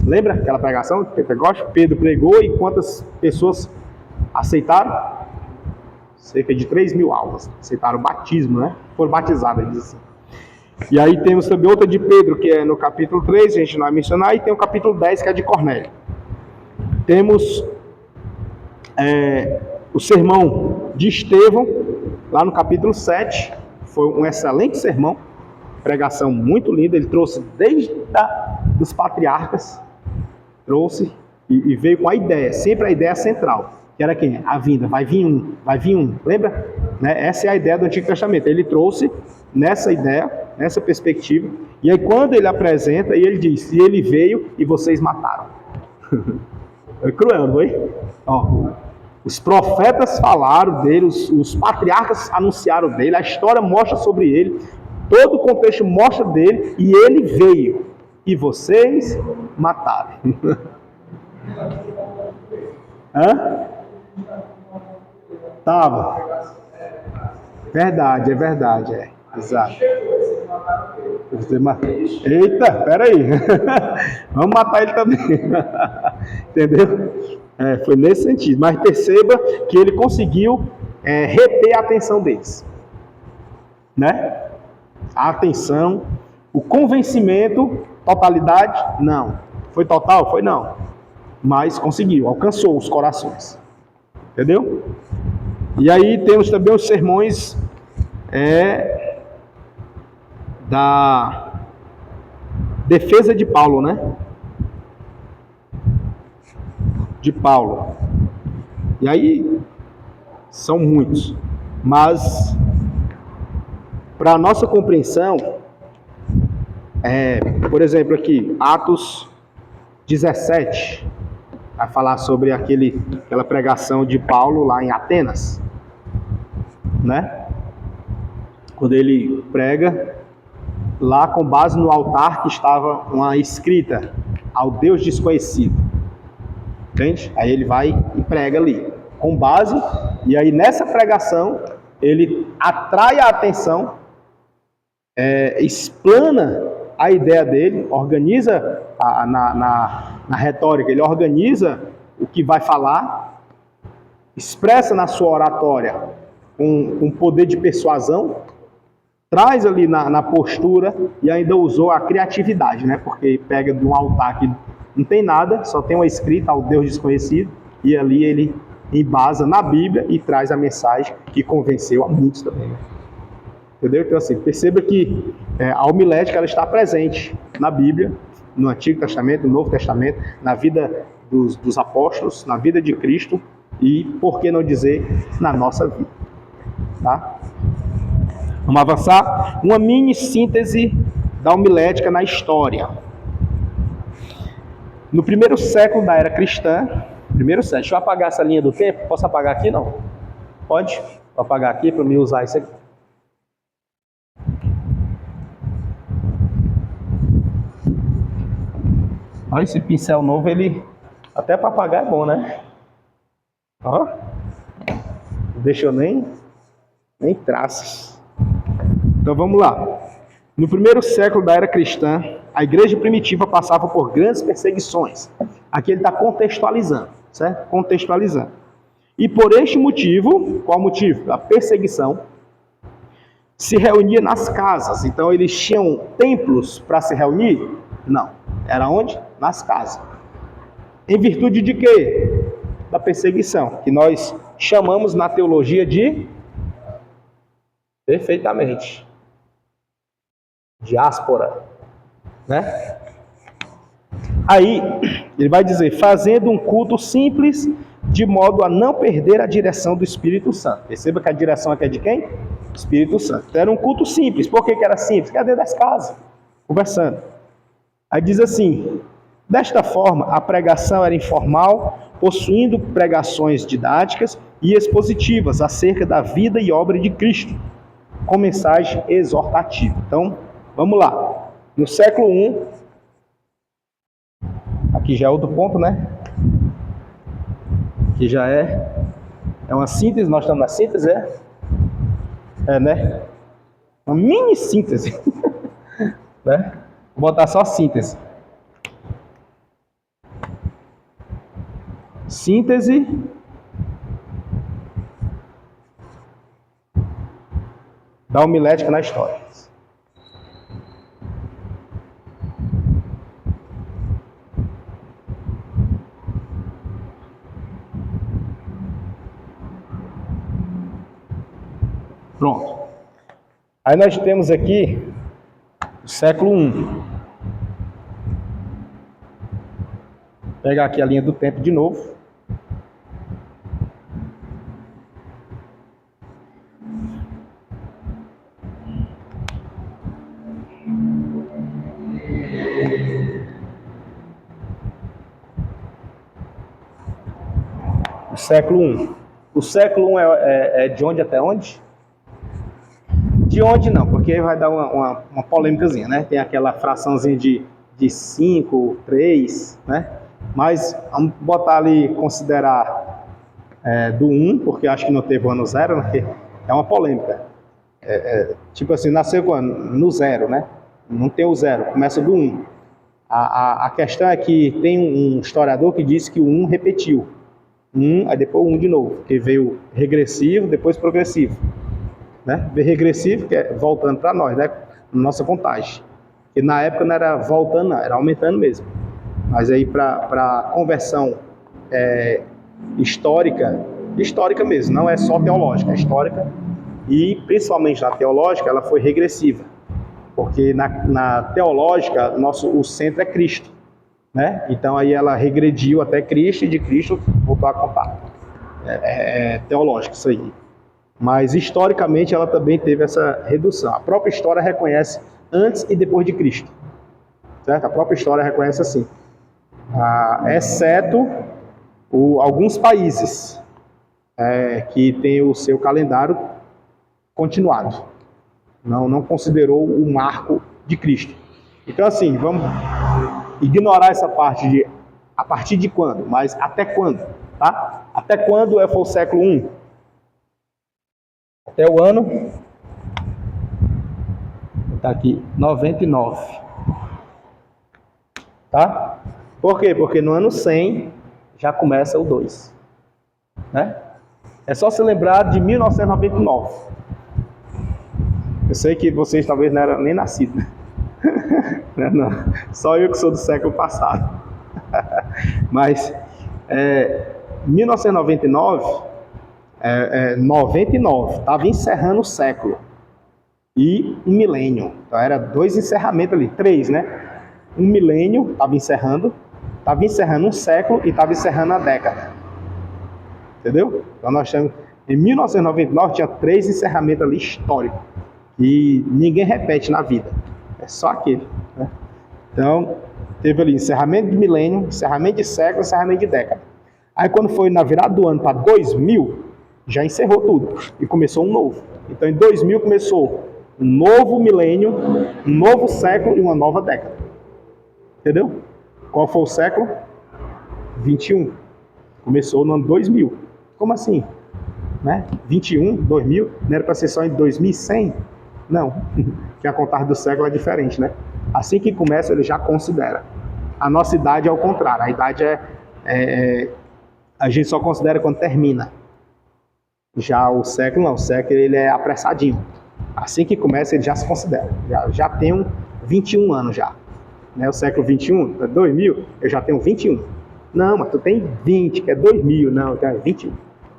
Lembra aquela pregação do Pentecoste? Pedro pregou e quantas pessoas aceitaram? Cerca de 3.000 almas aceitaram o batismo, né? Foram batizadas, diz assim. E aí temos também outra de Pedro, que é no capítulo 3, a gente não vai mencionar, e tem o capítulo 10, que é de Cornélio. Temos o sermão de Estevão, lá no capítulo 7, foi um excelente sermão, pregação muito linda, ele trouxe desde dos patriarcas, trouxe e veio com a ideia, sempre a ideia central, que era quem? A vinda, vai vir um, lembra? Né? Essa é a ideia do Antigo Testamento, ele trouxe nessa ideia, nessa perspectiva, e aí quando ele apresenta, e ele diz, e ele veio e vocês mataram. É cruel, não foi? Ó, os profetas falaram dele, os patriarcas anunciaram dele, a história mostra sobre ele, todo o contexto mostra dele, e ele veio, e vocês mataram. Hã? Tava. Verdade, é. Exato. Eita, peraí. Vamos matar ele também. Entendeu? Foi nesse sentido. Mas perceba que ele conseguiu reter a atenção deles. Né? A atenção, o convencimento, totalidade, não. Foi total? Foi não. Mas conseguiu, alcançou os corações. Entendeu? E aí temos também os sermões da defesa de Paulo, né? De Paulo. E aí são muitos. Mas para a nossa compreensão, por exemplo aqui, Atos 17, vai falar sobre aquela pregação de Paulo lá em Atenas, né? Quando ele prega lá com base no altar que estava uma escrita ao Deus desconhecido, entende? Aí ele vai e prega ali, com base, e aí nessa pregação ele atrai a atenção, explana a ideia dele, organiza na retórica, ele organiza o que vai falar, expressa na sua oratória um poder de persuasão, traz ali na postura e ainda usou a criatividade, né? Porque pega de um altar que não tem nada, só tem uma escrita ao Deus desconhecido, e ali ele embasa na Bíblia e traz a mensagem que convenceu a muitos também. Entendeu? Então assim, perceba que a homilética ela está presente na Bíblia, no Antigo Testamento, no Novo Testamento, na vida dos apóstolos, na vida de Cristo e, por que não dizer, na nossa vida. Tá? Vamos avançar. Uma mini síntese da homilética na história. No primeiro século da era cristã, deixa eu apagar essa linha do tempo. Posso apagar aqui? Não? Pode? Vou apagar aqui para me usar isso aqui. Olha esse pincel novo, ele até para apagar é bom, né? Ó, não deixou nem traços. Então vamos lá. No primeiro século da era cristã, a igreja primitiva passava por grandes perseguições. Aqui ele está contextualizando, certo? Contextualizando. E por este motivo, qual motivo? A perseguição, se reunia nas casas. Então eles tinham templos para se reunir? Não. Era onde? Nas casas. Em virtude de quê? Da perseguição, que nós chamamos na teologia de... Perfeitamente. Diáspora. Né? Aí, ele vai dizer, fazendo um culto simples, de modo a não perder a direção do Espírito Santo. Perceba que a direção aqui é de quem? Espírito Santo. Então, era um culto simples. Por que era simples? Porque era dentro das casas, conversando. Aí diz assim, desta forma, a pregação era informal, possuindo pregações didáticas e expositivas acerca da vida e obra de Cristo, com mensagem exortativa. Então, vamos lá. No século I, aqui já é outro ponto, né? Aqui já é uma síntese, nós estamos na síntese, né? Uma mini síntese, né? Vou botar só síntese. Síntese da homilética na história. Pronto. Aí nós temos aqui o século I. Vou pegar aqui a linha do tempo de novo. O século I. O século I é de onde até onde? De onde não, porque vai dar uma polêmicazinha, né? Tem aquela fraçãozinha de 5, 3, né? Mas vamos botar ali, considerar do 1, porque acho que não teve o ano 0, né? Porque é uma polêmica. Tipo assim, nasceu quando? No 0, né? Não tem o 0, começa do 1. A questão é que tem um historiador que disse que o 1 repetiu. 1, aí depois o 1 de novo, que veio regressivo, depois progressivo. Né? Veio regressivo, que é voltando para nós, né? Nossa contagem. E na época não era voltando, não, era aumentando mesmo. Mas aí para conversão histórica mesmo, não é só teológica, é histórica. E principalmente na teológica, ela foi regressiva. Porque na teológica, o centro é Cristo. Né? Então aí ela regrediu até Cristo e de Cristo voltou a contar. É teológico isso aí. Mas historicamente ela também teve essa redução. A própria história reconhece antes e depois de Cristo. Certo? A própria história reconhece assim. Exceto alguns países que tem o seu calendário continuado. Não considerou o marco de Cristo. Então assim, vamos ignorar essa parte de a partir de quando, mas até quando, tá? Até quando foi o século I? Até o ano, tá aqui, 99, tá? Por quê? Porque no ano 100 já começa o 2, né? É só se lembrar de 1999. Eu sei que vocês talvez não eram nem nascidos, né? Não, só eu que sou do século passado. Mas 1999, 99, estava encerrando o século e um milênio. Então era 2 encerramentos ali, 3, né? Um milênio estava encerrando um século e estava encerrando a década. Entendeu? Então nós temos, em 1999 tinha 3 encerramentos ali históricos e ninguém repete na vida. É só aquele, né? Então, teve ali encerramento de milênio, encerramento de século, encerramento de década. Aí quando foi na virada do ano para 2000, já encerrou tudo e começou um novo. Então em 2000 começou um novo milênio, um novo século e uma nova década. Entendeu? Qual foi o século? 21. Começou no ano 2000. Como assim? Né? 21, 2000, não era para ser só em 2100? Não, que a contagem do século é diferente, né? Assim que começa, ele já considera. A nossa idade é o contrário. A idade a gente só considera quando termina. Já o século não. O século ele é apressadinho. Assim que começa, ele já se considera. Já tenho 21 anos já. Né? O século 21, 2000, eu já tenho 21. Não, mas tu tem 20, que é 2000. Não, eu tenho 21.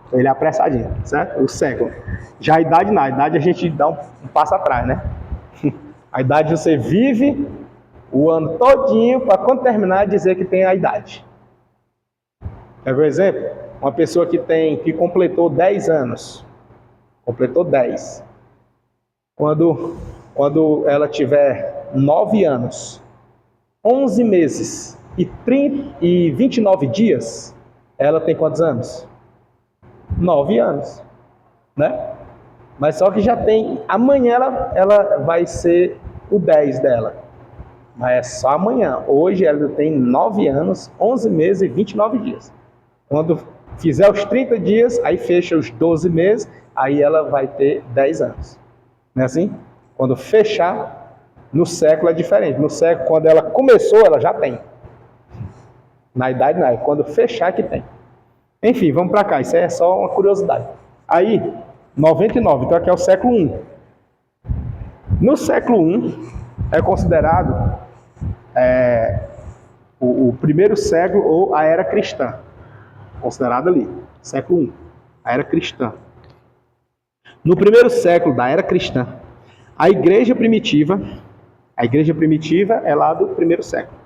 Então ele é apressadinho, certo? O século. Já a idade não. A idade a gente dá um passo atrás, né? A idade você vive o ano todinho para quando terminar dizer que tem a idade. Quer ver um exemplo? Uma pessoa que completou 10 anos. Completou 10. Quando ela tiver 9 anos, 11 meses e 29 dias, ela tem quantos anos? 9 anos. Né? Mas só que já tem, amanhã ela vai ser o 10 dela. Mas é só amanhã. Hoje ela tem 9 anos, 11 meses e 29 dias. Quando fizer os 30 dias, aí fecha os 12 meses, aí ela vai ter 10 anos. Não é assim? Quando fechar, no século é diferente. No século, quando ela começou, ela já tem. Na idade não, é quando fechar que tem. Enfim, vamos para cá, isso é só uma curiosidade. Aí, 99, então aqui é o século I. No século I, é considerado o primeiro século ou a era cristã. Considerado ali, século I, a era cristã. No primeiro século da era cristã, a igreja primitiva é lá do primeiro século,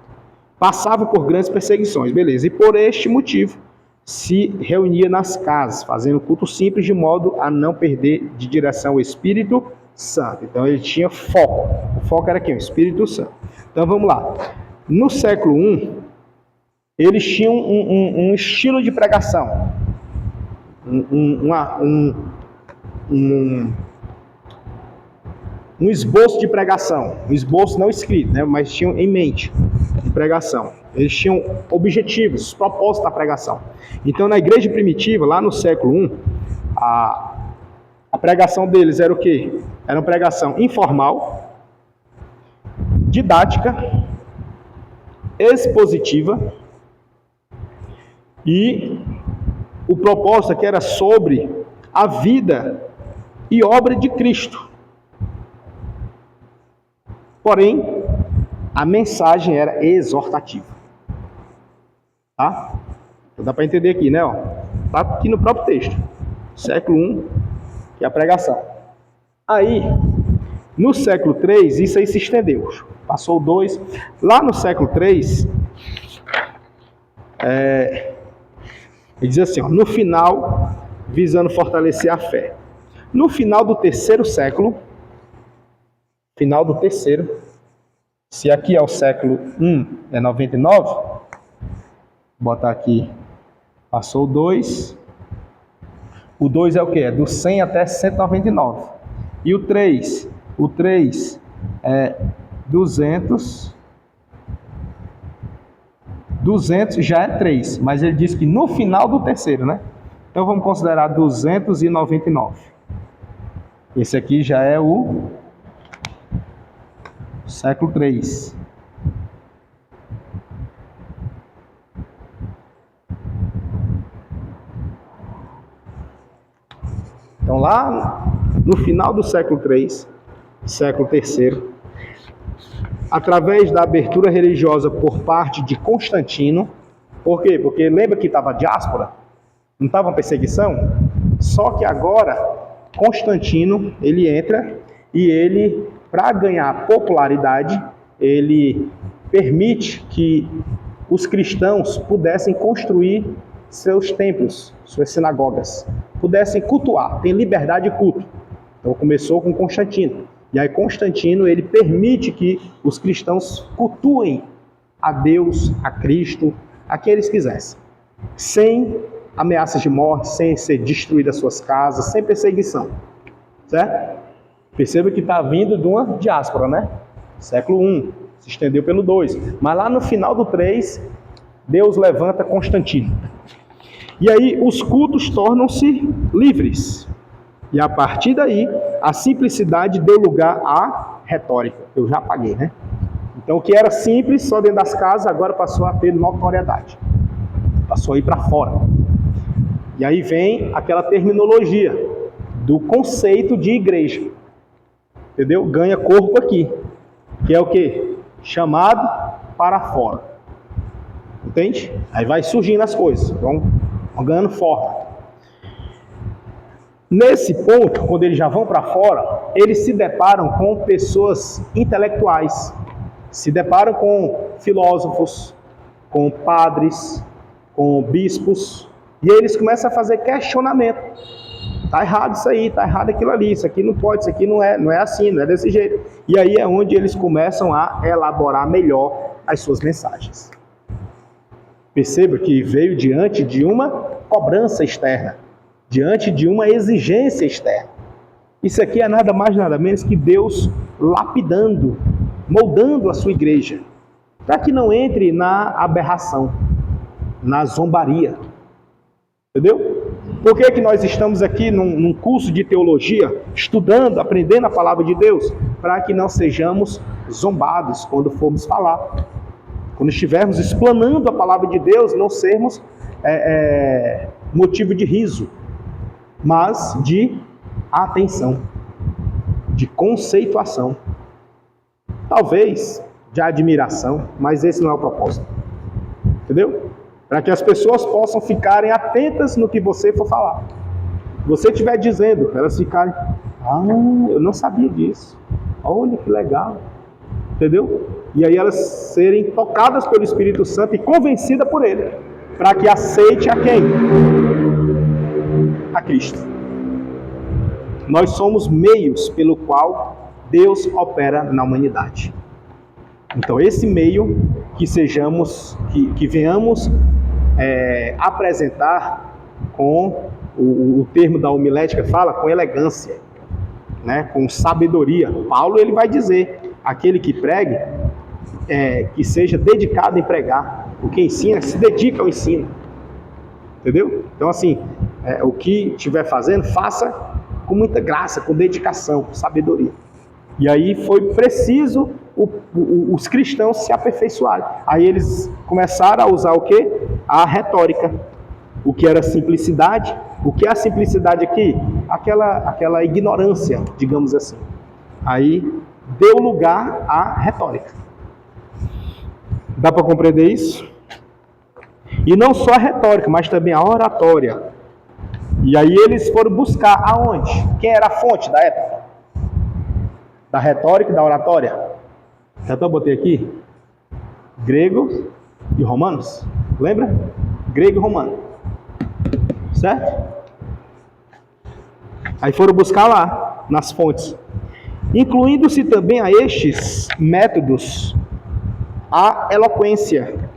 passava por grandes perseguições, beleza, e por este motivo se reunia nas casas, fazendo culto simples de modo a não perder de direção o Espírito Santo. Então ele tinha foco, o foco era quem? O Espírito Santo. Então vamos lá, no século I, eles tinham um estilo de pregação, um esboço de pregação, um esboço não escrito, né, mas tinham em mente de pregação. Eles tinham objetivos, propósitos da pregação. Então, na igreja primitiva, lá no século I, a pregação deles era o quê? Era uma pregação informal, didática, expositiva, e o propósito aqui era sobre a vida e obra de Cristo. Porém, a mensagem era exortativa. Tá? Então dá para entender aqui, né? Tá aqui no próprio texto. Século I, que é a pregação. Aí, no século III, isso aí se estendeu. Passou o 2. Lá no século III, ele diz assim, no final, visando fortalecer a fé. No final do terceiro século, se aqui é o século I, é 99, vou botar aqui, passou o 2. O 2 é o que? É do 100 até 199. E o 3 é 200. 200 já é 3, mas ele diz que no final do terceiro, né? Então vamos considerar 299. Esse aqui já é o século III. Então lá no final do século III, século III, através da abertura religiosa por parte de Constantino, por quê? Porque lembra que estava a diáspora? Não estava uma perseguição? Só que agora Constantino, ele entra e ele, para ganhar popularidade, ele permite que os cristãos pudessem construir seus templos, suas sinagogas, pudessem cultuar, tem liberdade de culto. Então começou com Constantino. E aí Constantino, ele permite que os cristãos cultuem a Deus, a Cristo, a quem eles quisessem, sem ameaças de morte, sem ser destruídas suas casas, sem perseguição, certo? Perceba que está vindo de uma diáspora, né? Século I, se estendeu pelo 2, mas lá no final do 3, Deus levanta Constantino. E aí os cultos tornam-se livres. E a partir daí, a simplicidade deu lugar à retórica. Eu já apaguei, né? Então o que era simples, só dentro das casas, agora passou a ter notoriedade. Passou a ir para fora. E aí vem aquela terminologia do conceito de igreja. Entendeu? Ganha corpo aqui. Que é o quê? Chamado para fora. Entende? Aí vai surgindo as coisas. Vão ganhando forma. Nesse ponto, quando eles já vão para fora, eles se deparam com pessoas intelectuais. Se deparam com filósofos, com padres, com bispos. E aí eles começam a fazer questionamento. Está errado isso aí, está errado aquilo ali, isso aqui não pode, isso aqui não é assim, não é desse jeito. E aí é onde eles começam a elaborar melhor as suas mensagens. Perceba que veio diante de uma cobrança externa, diante de uma exigência externa. Isso aqui é nada mais, nada menos que Deus lapidando, moldando a sua igreja, para que não entre na aberração, na zombaria. Entendeu? Por que nós estamos aqui num curso de teologia, estudando, aprendendo a palavra de Deus? Para que não sejamos zombados quando formos falar. Quando estivermos explanando a palavra de Deus, não sermos motivo de riso, mas de atenção, de conceituação. Talvez de admiração, mas esse não é o propósito. Entendeu? Para que as pessoas possam ficarem atentas no que você for falar. você estiver dizendo, elas ficarem, eu não sabia disso, olha que legal, entendeu? E aí elas serem tocadas pelo Espírito Santo e convencidas por ele, para que aceite a quem? A Cristo. Nós somos meios pelo qual Deus opera na humanidade. Então esse meio que sejamos, que venhamos apresentar com o termo da homilética fala, com elegância, né? Com sabedoria. Paulo ele vai dizer, aquele que pregue, que seja dedicado em pregar. O que ensina, se dedica ao ensino. Entendeu? Então assim, o que estiver fazendo, faça com muita graça, com dedicação, com sabedoria. E aí foi preciso os cristãos se aperfeiçoarem. Aí eles começaram a usar o quê? A retórica. O que era simplicidade. O que é a simplicidade aqui? Aquela ignorância, digamos assim. Aí deu lugar à retórica. Dá para compreender isso? E não só a retórica, mas também a oratória. E aí eles foram buscar aonde? Quem era a fonte da época? Da retórica e da oratória? Então eu botei aqui gregos e romanos. Lembra? Grego e romano. Certo? Aí foram buscar lá, nas fontes. Incluindo-se também a estes métodos a eloquência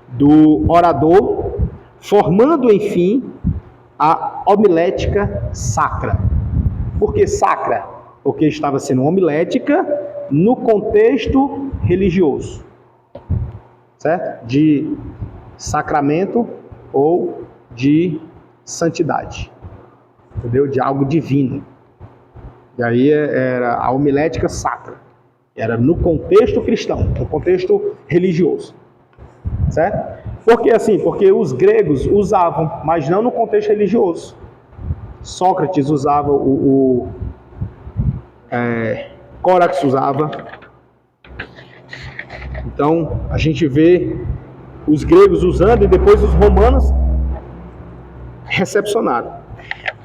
do orador, formando, enfim, a homilética sacra. Por que sacra? Porque estava sendo homilética no contexto religioso, certo? De sacramento ou de santidade, entendeu? De algo divino. E aí era a homilética sacra, era no contexto cristão, no contexto religioso, certo? Por que assim? Porque os gregos usavam, mas não no contexto religioso. Sócrates usava, Córax usava. Então a gente vê os gregos usando e depois os romanos recepcionaram.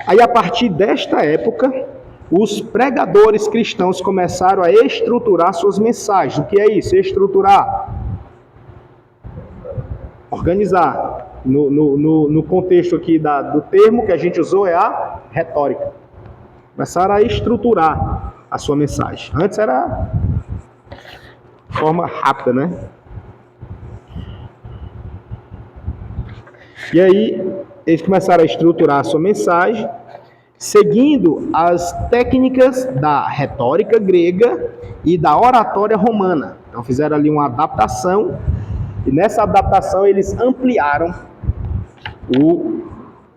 Aí a partir desta época, os pregadores cristãos começaram a estruturar suas mensagens. O que é isso? Estruturar. Organizar. No contexto aqui do termo que a gente usou é a retórica. Começaram a estruturar a sua mensagem. Antes era de forma rápida, né? E aí eles começaram a estruturar a sua mensagem seguindo as técnicas da retórica grega e da oratória romana. Então fizeram ali uma adaptação, e nessa adaptação eles ampliaram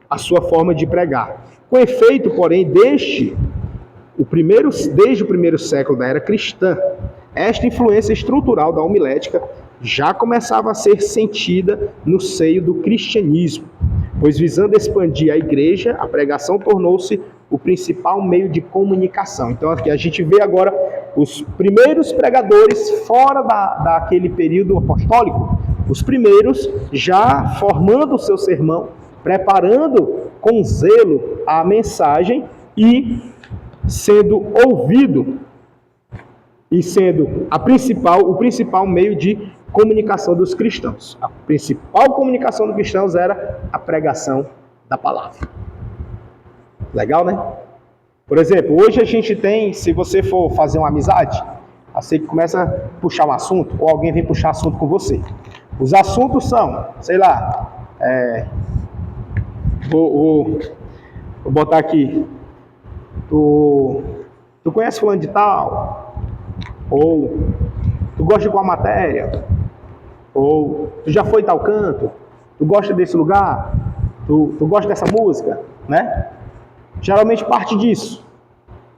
a sua forma de pregar. Com efeito, porém, desde o primeiro século da era cristã, esta influência estrutural da homilética já começava a ser sentida no seio do cristianismo, pois visando expandir a igreja, a pregação tornou-se o principal meio de comunicação. Então aqui a gente vê agora os primeiros pregadores fora daquele período apostólico, os primeiros já formando o seu sermão, preparando com zelo a mensagem e sendo ouvido e sendo o principal meio de comunicação dos cristãos. A principal comunicação dos cristãos era a pregação da palavra. Legal, né? Por exemplo, hoje a gente tem, se você for fazer uma amizade, você começa a puxar um assunto, ou alguém vem puxar assunto com você. Os assuntos são, sei lá, vou botar aqui, tu conhece fulano de tal? Ou tu gosta de qual matéria? Ou tu já foi em tal canto? Tu gosta desse lugar? Tu gosta dessa música? Né? Geralmente parte disso.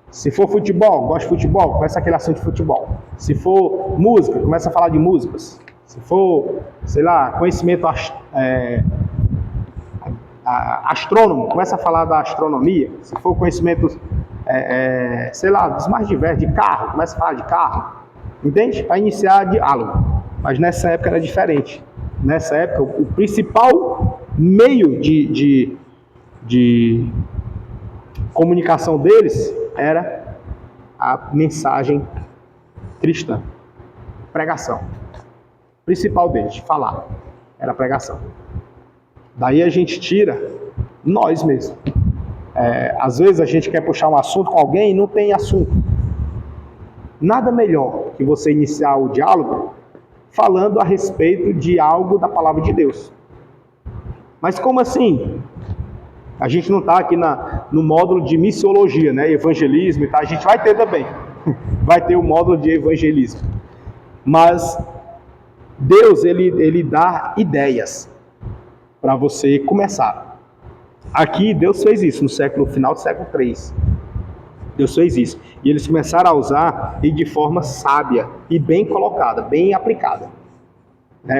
Se for futebol, gosta de futebol, começa aquele assunto de futebol. Se for música, começa a falar de músicas. Se for, sei lá, conhecimento astrônomo, começa a falar da astronomia. Se for conhecimento, sei lá, dos mais diversos, de carro, começa a falar de carro. Entende? Para iniciar diálogo. Mas nessa época era diferente. Nessa época, o principal meio de comunicação deles era a mensagem cristã, pregação. O principal deles, falar, era a pregação. Daí a gente tira nós mesmos. Às vezes a gente quer puxar um assunto com alguém e não tem assunto. Nada melhor que você iniciar o diálogo falando a respeito de algo da palavra de Deus. Mas como assim? A gente não está aqui no módulo de missiologia, né? Evangelismo e tal. A gente vai ter também. Vai ter o módulo de evangelismo. Mas Deus, ele dá ideias para você começar. Aqui, Deus fez isso no final do século III. Deus fez isso. E eles começaram a usar e de forma sábia e bem colocada, bem aplicada.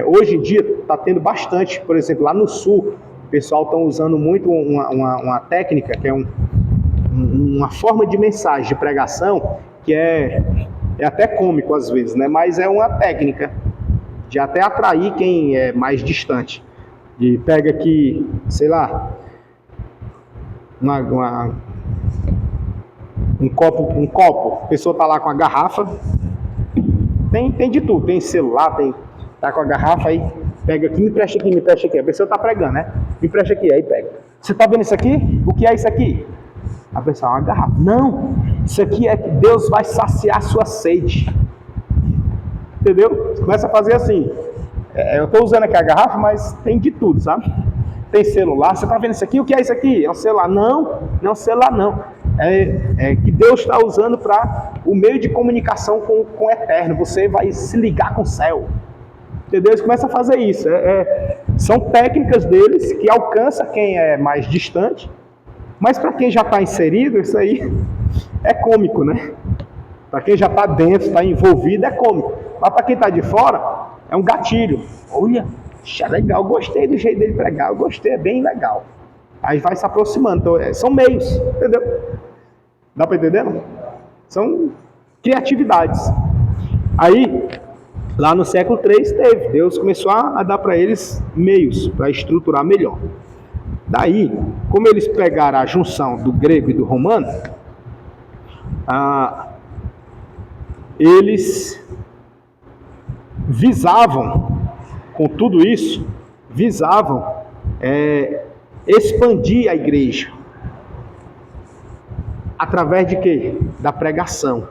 Hoje em dia está tendo bastante, por exemplo, lá no sul, o pessoal está usando muito uma técnica, que é uma forma de mensagem, de pregação, que é até cômico às vezes, né? Mas é uma técnica de até atrair quem é mais distante. E pega aqui, sei lá, um copo, a pessoa está lá com a garrafa, tem de tudo, tem celular, tá com a garrafa aí, pega aqui, me presta aqui, a pessoa está pregando, né? Me presta aqui, aí pega. Você está vendo isso aqui? O que é isso aqui? A pessoa, uma garrafa. Não, isso aqui é que Deus vai saciar a sua sede. Entendeu? Você começa a fazer assim. Eu estou usando aqui a garrafa, mas tem de tudo, sabe? Tem celular, você está vendo isso aqui? O que é isso aqui? É um celular? Não é um celular não. É que Deus está usando para o meio de comunicação com o eterno. Você vai se ligar com o céu. Entendeu? Eles começam a fazer isso. São técnicas deles que alcançam quem é mais distante, mas para quem já está inserido, isso aí é cômico, né? Para quem já está dentro, está envolvido, é cômico. Mas para quem está de fora, é um gatilho. Olha, é legal, gostei do jeito dele pregar, eu gostei, é bem legal. Aí vai se aproximando. Então, são meios, entendeu? Dá para entender? Não? São criatividades. Aí, lá no século III, Deus começou a dar para eles meios para estruturar melhor. Daí, como eles pegaram a junção do grego e do romano, eles visavam, com tudo isso, expandir a igreja. Através de quê? Da pregação.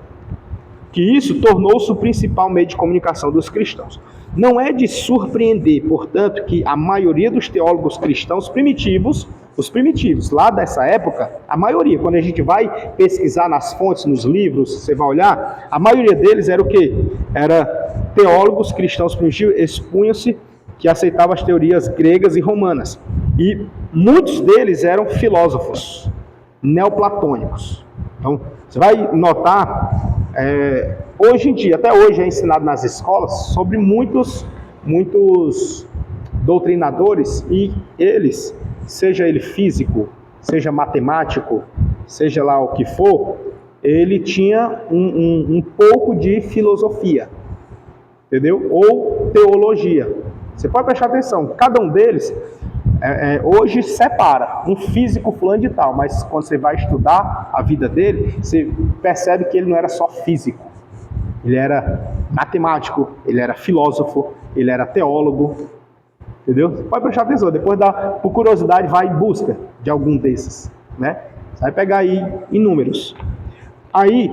Que isso tornou-se o principal meio de comunicação dos cristãos. Não é de surpreender, portanto, que a maioria dos teólogos cristãos primitivos, os primitivos, lá dessa época, a maioria, quando a gente vai pesquisar nas fontes, nos livros, você vai olhar, a maioria deles era o quê? Era teólogos cristãos primitivos, expunham-se que aceitavam as teorias gregas e romanas. E muitos deles eram filósofos neoplatônicos. Então, você vai notar, hoje em dia, até hoje é ensinado nas escolas sobre muitos doutrinadores, e eles, seja ele físico, seja matemático, seja lá o que for, ele tinha um pouco de filosofia, entendeu? Ou teologia. Você pode prestar atenção, cada um deles hoje separa um físico fulano de tal, mas quando você vai estudar a vida dele, você percebe que ele não era só físico, ele era matemático, ele era filósofo, ele era teólogo, entendeu? Você pode prestar atenção, depois por curiosidade vai em busca de algum desses, né? Você vai pegar aí inúmeros. Aí,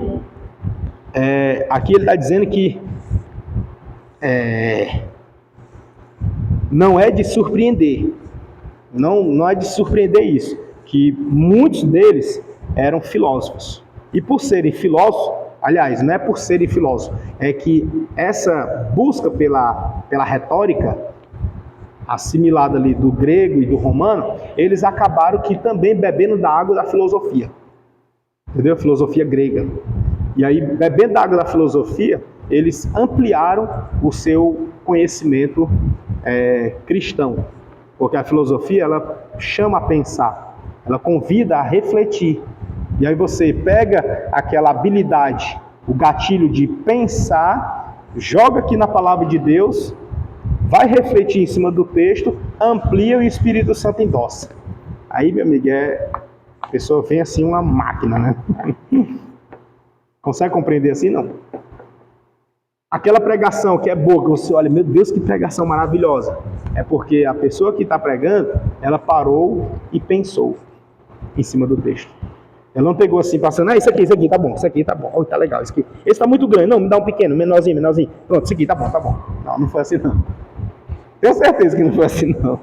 aqui ele está dizendo que não é de surpreender. Não é de surpreender isso, que muitos deles eram filósofos. E por serem filósofos, aliás, não é por serem filósofos, é que essa busca pela retórica, assimilada ali do grego e do romano, eles acabaram que também bebendo da água da filosofia. Entendeu? Filosofia grega. E aí, bebendo da água da filosofia, eles ampliaram o seu conhecimento cristão. Porque a filosofia, ela chama a pensar, ela convida a refletir. E aí você pega aquela habilidade, o gatilho de pensar, joga aqui na palavra de Deus, vai refletir em cima do texto, amplia e o Espírito Santo endossa. Aí, meu amigo, pessoa vê assim uma máquina, né? Consegue compreender assim, não? Aquela pregação que é boa, que você olha, meu Deus, que pregação maravilhosa. É porque a pessoa que está pregando, ela parou e pensou em cima do texto. Ela não pegou assim, passando, isso aqui, tá bom, isso aqui tá bom, oh, tá legal, isso aqui. Esse tá muito grande, não, me dá um pequeno, menorzinho. Pronto, isso aqui tá bom, tá bom. Não, não foi assim não. Tenho certeza que não foi assim não.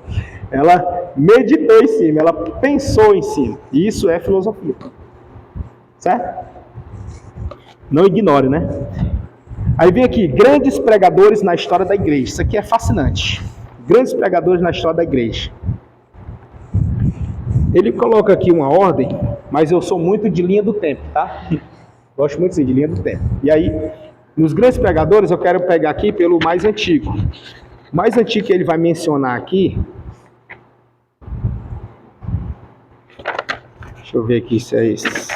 Ela meditou em cima, ela pensou em cima. E isso é filosofia. Certo? Não ignore, né? Aí vem aqui, grandes pregadores na história da igreja. Isso aqui é fascinante. Grandes pregadores na história da igreja. Ele coloca aqui uma ordem, mas eu sou muito de linha do tempo, tá? Gosto muito sim, de linha do tempo. E aí, nos grandes pregadores, eu quero pegar aqui pelo mais antigo. O mais antigo que ele vai mencionar aqui... Deixa eu ver aqui se é esse...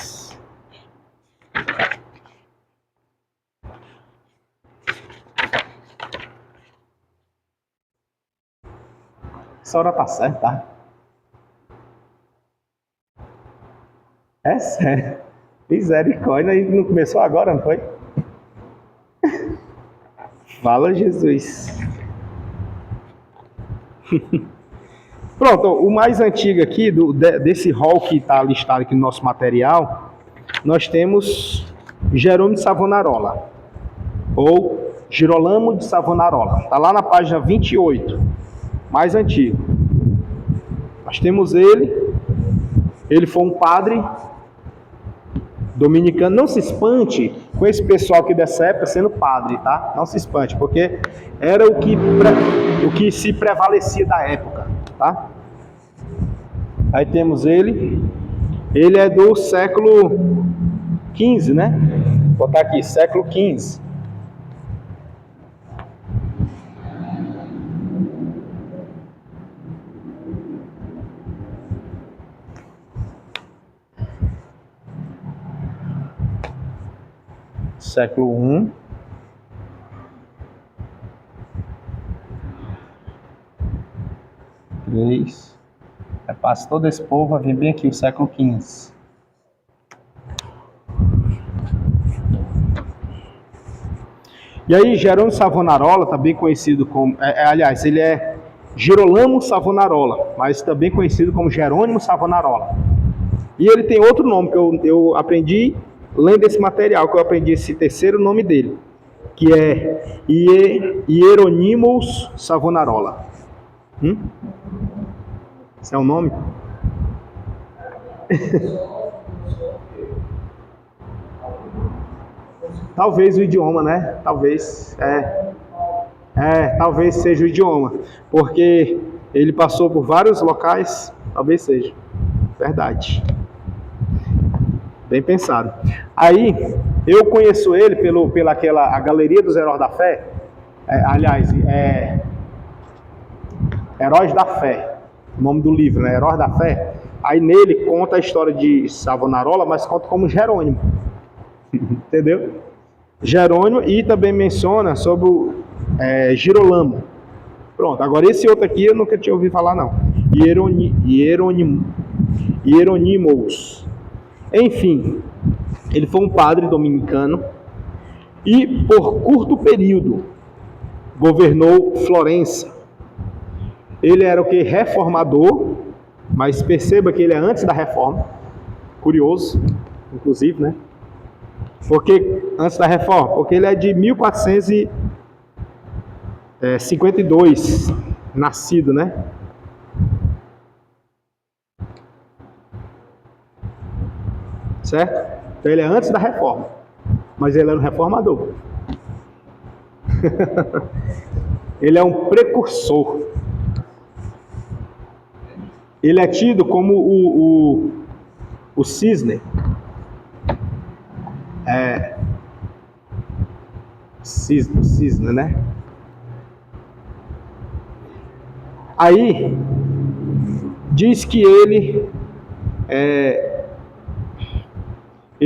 Essa hora tá certa, tá? É sério. Misericórdia. E não começou agora, não foi? Fala, Jesus. Pronto, o mais antigo aqui, desse rol que está listado aqui no nosso material, nós temos Jerônimo de Savonarola, ou Girolamo de Savonarola. Está lá na página 28, mais antigo. Nós temos ele foi um padre dominicano. Não se espante com esse pessoal aqui dessa época sendo padre, tá? Não se espante, porque era o que se prevalecia da época, tá? Aí temos ele é do século XV, né? Vou botar aqui, século XV. Século I. Três. Passa todo esse povo, vai vir bem aqui, o século XV. E aí, Jerônimo Savonarola, também conhecido como... aliás, ele é Girolamo Savonarola, mas também conhecido como Jerônimo Savonarola. E ele tem outro nome que eu aprendi lendo esse material, que eu aprendi esse terceiro nome dele, que é Hieronymus Savonarola. Esse é o nome? Talvez o idioma, né? Talvez. Talvez seja o idioma. Porque ele passou por vários locais. Talvez seja. Verdade. Bem pensado. Aí, eu conheço ele pela a Galeria dos Heróis da Fé. Heróis da Fé. O nome do livro, né? Heróis da Fé. Aí nele conta a história de Savonarola, mas conta como Jerônimo. Entendeu? Jerônimo, e também menciona sobre o Girolamo. Pronto, agora esse outro aqui eu nunca tinha ouvido falar não. Hieronymus. Enfim, ele foi um padre dominicano e por curto período governou Florença. Ele era o que? Reformador, mas perceba que ele é antes da reforma. Curioso, inclusive, né? Porque antes da reforma, porque ele é de 1452, nascido, né? Certo? Então ele é antes da reforma, mas ele era um reformador. Ele é um precursor. Ele é tido como o cisne. Cisne, né? Aí diz que ele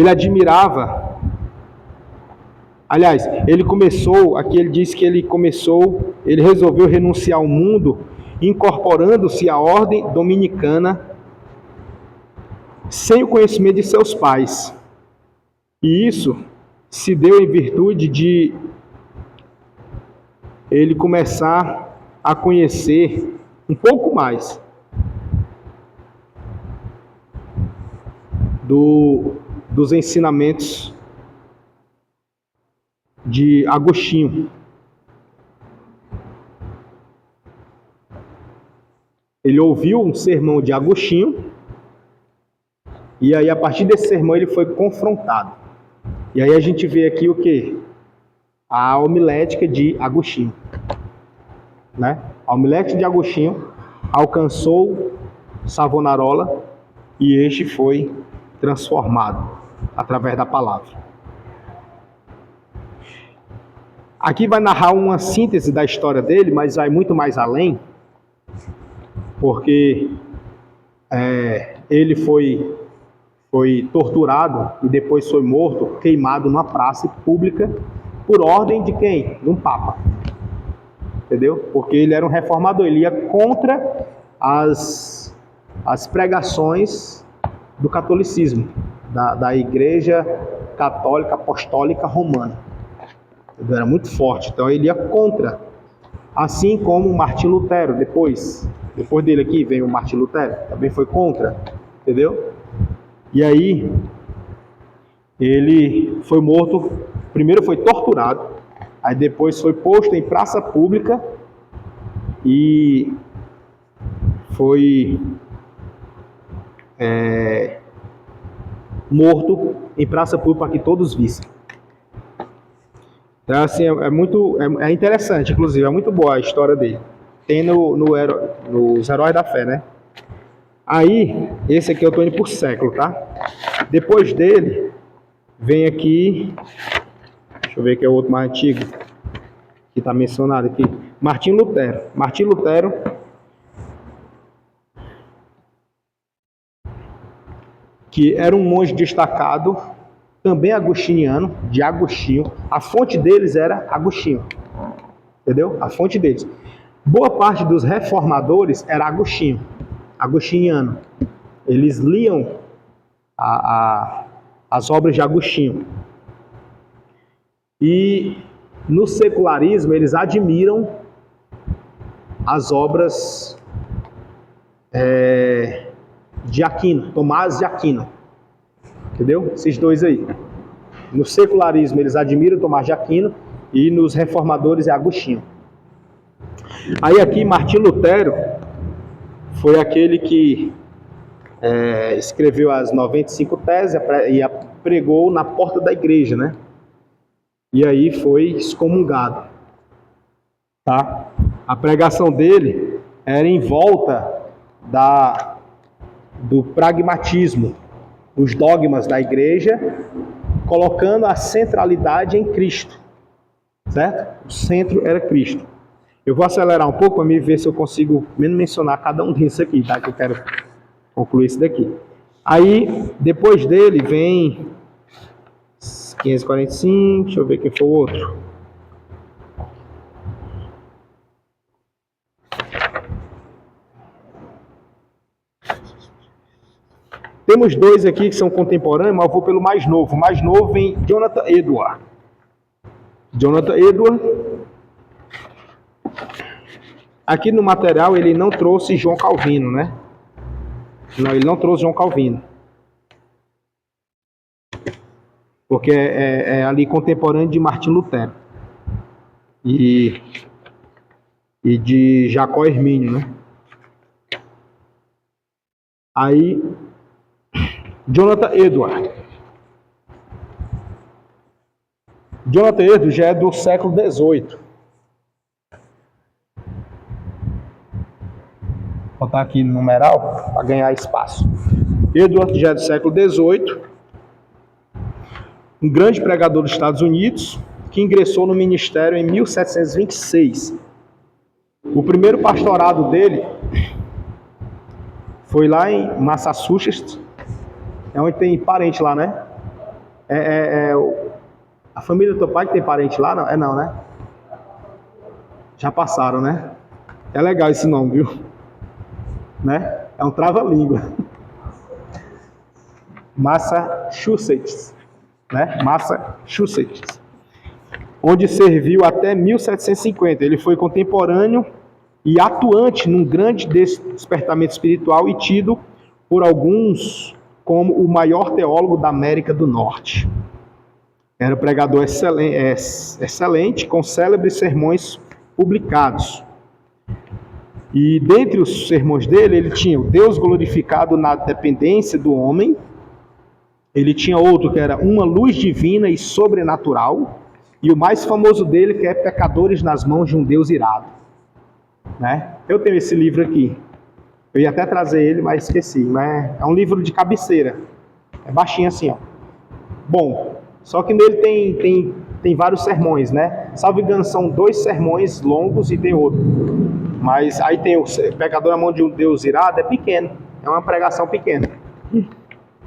admirava. Aliás, ele resolveu renunciar ao mundo, incorporando-se à ordem dominicana sem o conhecimento de seus pais. E isso se deu em virtude de ele começar a conhecer um pouco mais dos ensinamentos de Agostinho. Ele ouviu um sermão de Agostinho, e aí a partir desse sermão ele foi confrontado. E aí a gente vê aqui o quê? A homilética de Agostinho. Né? A homilética de Agostinho alcançou Savonarola e este foi transformado através da palavra. Aqui vai narrar uma síntese da história dele, mas vai muito mais além, porque ele foi torturado e depois foi morto, queimado numa praça pública, por ordem de quem? De um papa. Entendeu? Porque ele era um reformador, ele ia contra as pregações do catolicismo, da Igreja Católica Apostólica Romana. Ele era muito forte, então ele ia contra. Assim como Martim Lutero, depois dele aqui vem o Martim Lutero, também foi contra, entendeu? E aí, ele foi morto, primeiro foi torturado, aí depois foi posto em praça pública e foi morto em praça pública para que todos vissem. Então, assim, é interessante, inclusive, é muito boa a história dele. Tem nos Heróis da Fé, né? Aí, esse aqui eu estou indo por século, tá? Depois dele, vem aqui, deixa eu ver que é o outro mais antigo, que está mencionado aqui, Martim Lutero. Martim Lutero, que era um monge destacado, também agostiniano, de Agostinho. A fonte deles era Agostinho, entendeu? A fonte deles. Boa parte dos reformadores era Agostinho, agostiniano. Eles liam as obras de Agostinho. E no secularismo eles admiram as obras de Aquino, Tomás de Aquino. Entendeu? Esses dois aí. No secularismo eles admiram Tomás de Aquino e nos reformadores é Agostinho. Aí aqui Martim Lutero foi aquele que escreveu as 95 teses e pregou na porta da igreja, né? E aí foi excomungado. Tá? A pregação dele era em volta do pragmatismo, os dogmas da igreja, colocando a centralidade em Cristo, certo? O centro era Cristo. Eu vou acelerar um pouco para me ver se eu consigo mencionar cada um desses aqui, tá? Que eu quero concluir esse daqui. Aí, depois dele vem 545, deixa eu ver quem foi o outro. Temos dois aqui que são contemporâneos, mas eu vou pelo mais novo. O mais novo vem Jonathan Edwards. Jonathan Edwards. Aqui no material ele não trouxe João Calvino, né? Não, ele não trouxe João Calvino. Porque é ali contemporâneo de Martim Lutero. E de Jacó Hermínio, né? Aí, Jonathan Edwards. Jonathan Edwards já é do século XVIII. Vou botar aqui no numeral para ganhar espaço. Edwards já é do século XVIII. Um grande pregador dos Estados Unidos, que ingressou no ministério em 1726. O primeiro pastorado dele foi lá em Massachusetts, onde tem parente lá, né? A família do teu pai que tem parente lá? Não, não, né? Já passaram, né? É legal esse nome, viu? Né? É um trava-língua. Massachusetts, né? Massachusetts, onde serviu até 1750. Ele foi contemporâneo e atuante num grande despertamento espiritual e tido por alguns como o maior teólogo da América do Norte. Era pregador excelente, com célebres sermões publicados. E dentre os sermões dele, ele tinha o Deus glorificado na dependência do homem. Ele tinha outro que era uma luz divina e sobrenatural. E o mais famoso dele que é Pecadores nas mãos de um Deus irado. Né? Eu tenho esse livro aqui. Eu ia até trazer ele, mas esqueci. Mas é um livro de cabeceira. É baixinho assim, ó. Bom, só que nele tem vários sermões, né? Salvo engano, são 2 sermões longos e tem outro. Mas aí tem o Pecador na mão de um Deus irado, é pequeno. É uma pregação pequena.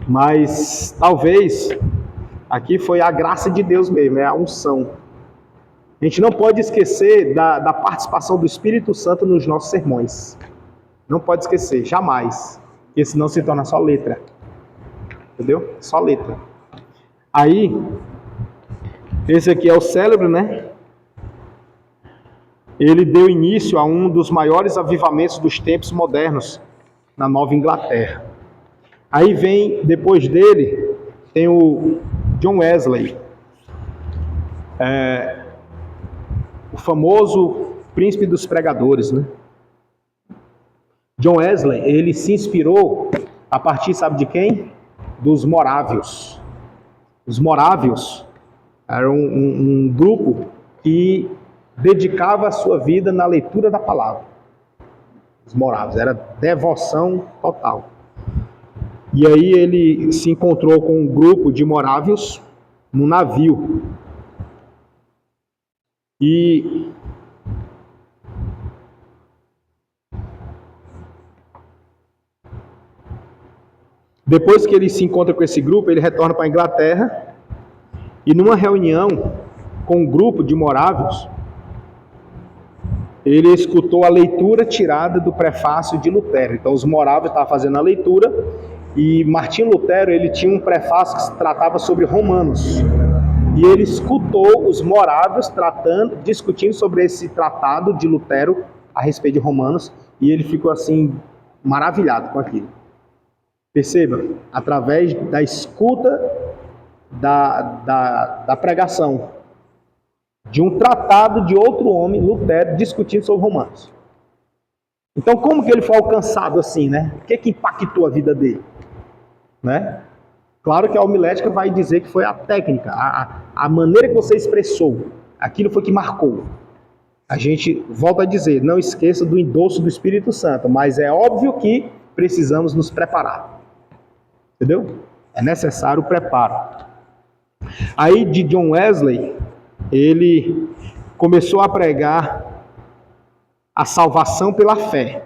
Mas talvez aqui foi a graça de Deus mesmo, é a unção. A gente não pode esquecer da participação do Espírito Santo nos nossos sermões. Não pode esquecer, jamais. Porque senão se torna só letra. Entendeu? Só letra. Aí, esse aqui é o célebre, né? Ele deu início a um dos maiores avivamentos dos tempos modernos na Nova Inglaterra. Aí vem, depois dele, tem o John Wesley, o famoso príncipe dos pregadores, né? John Wesley, ele se inspirou a partir, sabe de quem? Dos morávios. Os morávios eram um grupo que dedicava a sua vida na leitura da palavra. Os morávios, era devoção total. E aí ele se encontrou com um grupo de morávios num navio. E depois que ele se encontra com esse grupo, ele retorna para a Inglaterra e numa reunião com um grupo de morávios, ele escutou a leitura tirada do prefácio de Lutero. Então os morávios estavam fazendo a leitura e Martinho Lutero, ele tinha um prefácio que se tratava sobre Romanos. E ele escutou os morávios discutindo sobre esse tratado de Lutero a respeito de Romanos e ele ficou assim maravilhado com aquilo. Perceba, através da escuta da pregação de um tratado de outro homem, Lutero, discutindo sobre Romanos. Então, como que ele foi alcançado assim, né? O que impactou a vida dele? Né? Claro que a homilética vai dizer que foi a técnica, a maneira que você expressou, aquilo foi que marcou. A gente volta a dizer, não esqueça do endosso do Espírito Santo, mas é óbvio que precisamos nos preparar. Entendeu? É necessário o preparo. Aí de John Wesley, ele começou a pregar a salvação pela fé.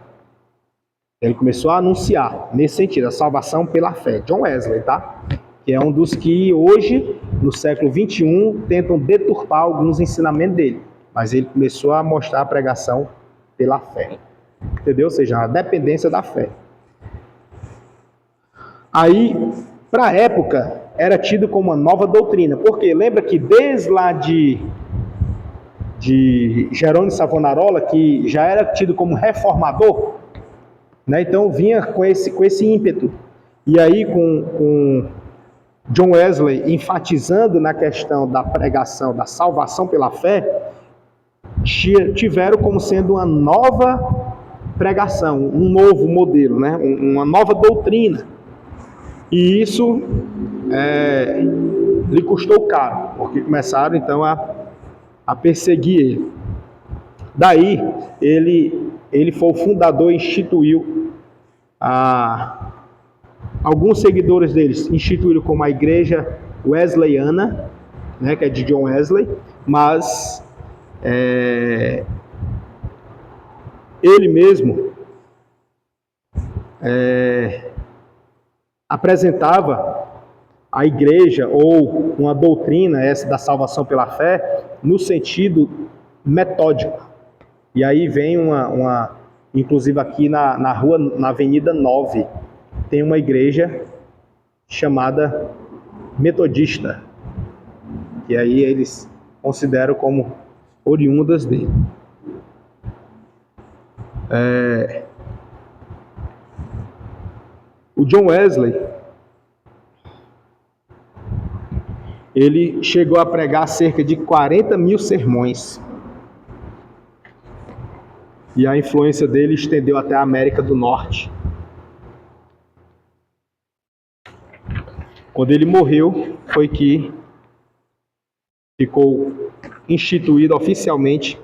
Ele começou a anunciar, nesse sentido, a salvação pela fé. John Wesley, tá? Que é um dos que hoje, no século XXI, tentam deturpar alguns ensinamentos dele. Mas ele começou a mostrar a pregação pela fé. Entendeu? Ou seja, a dependência da fé. Aí, para a época, era tido como uma nova doutrina. Porque lembra que desde lá de Jerônimo Savonarola, que já era tido como reformador, né? Então vinha com esse ímpeto. E aí com John Wesley enfatizando na questão da pregação, da salvação pela fé, tiveram como sendo uma nova pregação, um novo modelo, né? Uma nova doutrina. E isso lhe custou caro, porque começaram então a perseguir ele. Daí ele foi o fundador e instituiu alguns seguidores deles instituíram como a igreja wesleyana, né, que é de John Wesley, mas ele mesmo apresentava a igreja ou uma doutrina, essa da salvação pela fé, no sentido metódico. E aí vem inclusive aqui na Avenida 9, tem uma igreja chamada metodista, que aí eles consideram como oriundas dele. O John Wesley, ele chegou a pregar cerca de 40 mil sermões. E a influência dele estendeu até a América do Norte. Quando ele morreu, foi que ficou instituída oficialmente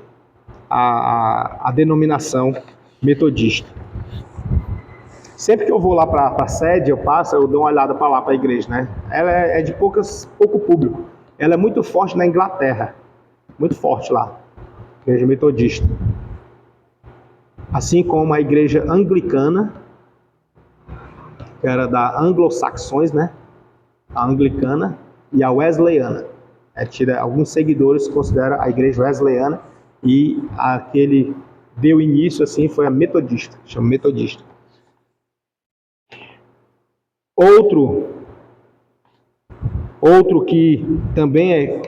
a denominação metodista. Sempre que eu vou lá para a sede, eu dou uma olhada para lá, para a igreja, né? Ela é de pouco público. Ela é muito forte na Inglaterra. Muito forte lá. Igreja metodista. Assim como a igreja anglicana, que era da anglo-saxões, né? A anglicana e a wesleyana. Alguns seguidores consideram a igreja wesleyana, e a que ele deu início assim foi a metodista, chama metodista. Outro que também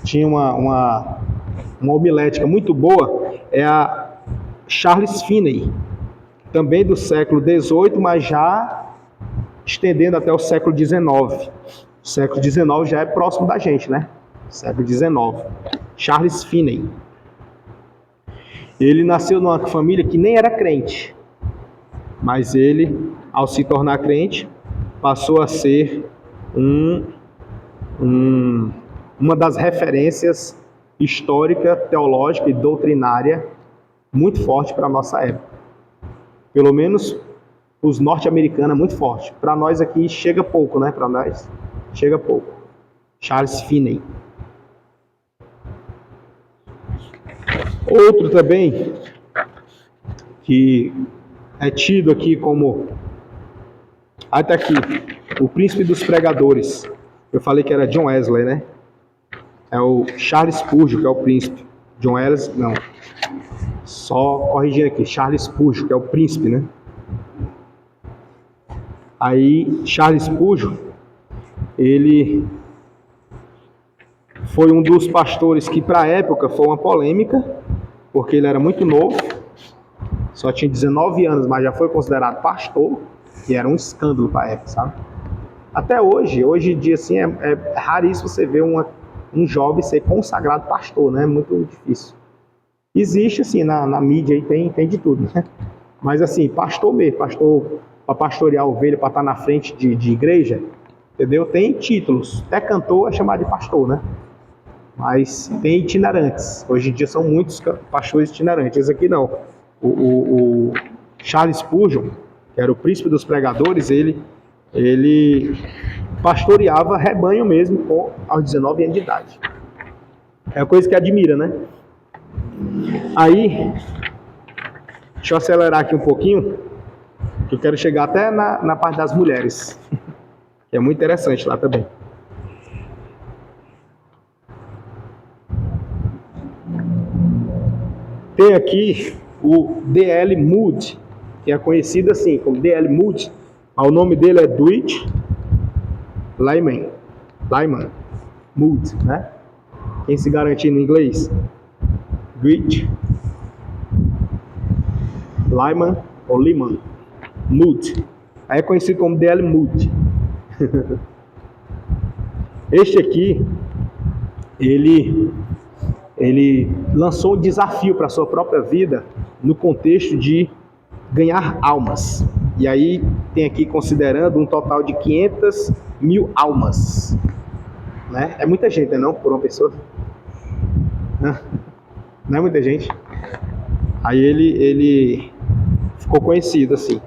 tinha uma homilética muito boa é a Charles Finney, também do século XVIII, mas já estendendo até o século XIX. O século XIX já é próximo da gente, né? Século XIX. Charles Finney. Ele nasceu numa família que nem era crente, mas ele, ao se tornar crente, passou a ser uma das referências histórica, teológica e doutrinária muito forte para a nossa época. Pelo menos os norte-americanos é muito forte. Para nós aqui chega pouco, né? Para nós chega pouco. Charles Finney. Outro também que é tido aqui como... Até aqui, o príncipe dos pregadores. Eu falei que era John Wesley, né? É o Charles Spurgeon, que é o príncipe. John Wesley, não. Só corrigindo aqui, Charles Spurgeon, que é o príncipe, né? Aí, Charles Spurgeon, ele foi um dos pastores que, para a época, foi uma polêmica, porque ele era muito novo, só tinha 19 anos, mas já foi considerado pastor, e era um escândalo para a época, sabe? Até hoje em dia, assim, é raríssimo você ver um jovem ser consagrado pastor, né? É muito difícil. Existe, assim, na mídia, aí tem de tudo, né? Mas, assim, pastor mesmo, pastor para pastorear ovelha, para estar na frente de igreja, entendeu? Tem títulos. Até cantor é chamado de pastor, né? Mas tem itinerantes. Hoje em dia são muitos pastores itinerantes. Esse aqui não. O Charles Spurgeon, que era o príncipe dos pregadores, ele pastoreava rebanho mesmo aos 19 anos de idade. É uma coisa que admira, né? Aí, deixa eu acelerar aqui um pouquinho, que eu quero chegar até na parte das mulheres, que é muito interessante lá também. Tem aqui o D.L. Moody, que é conhecido assim como D.L. Moody. O nome dele é Dwight Lyman Moody, né? Quem se garante no inglês? Dwight Lyman ou Lyman Moody. Aí é conhecido como D.L. Moody. Este aqui, ele lançou um desafio para a sua própria vida no contexto de ganhar almas. E aí tem aqui considerando um total de 500 mil almas. Né? É muita gente, não? Por uma pessoa. Não é muita gente. Aí ele ficou conhecido assim,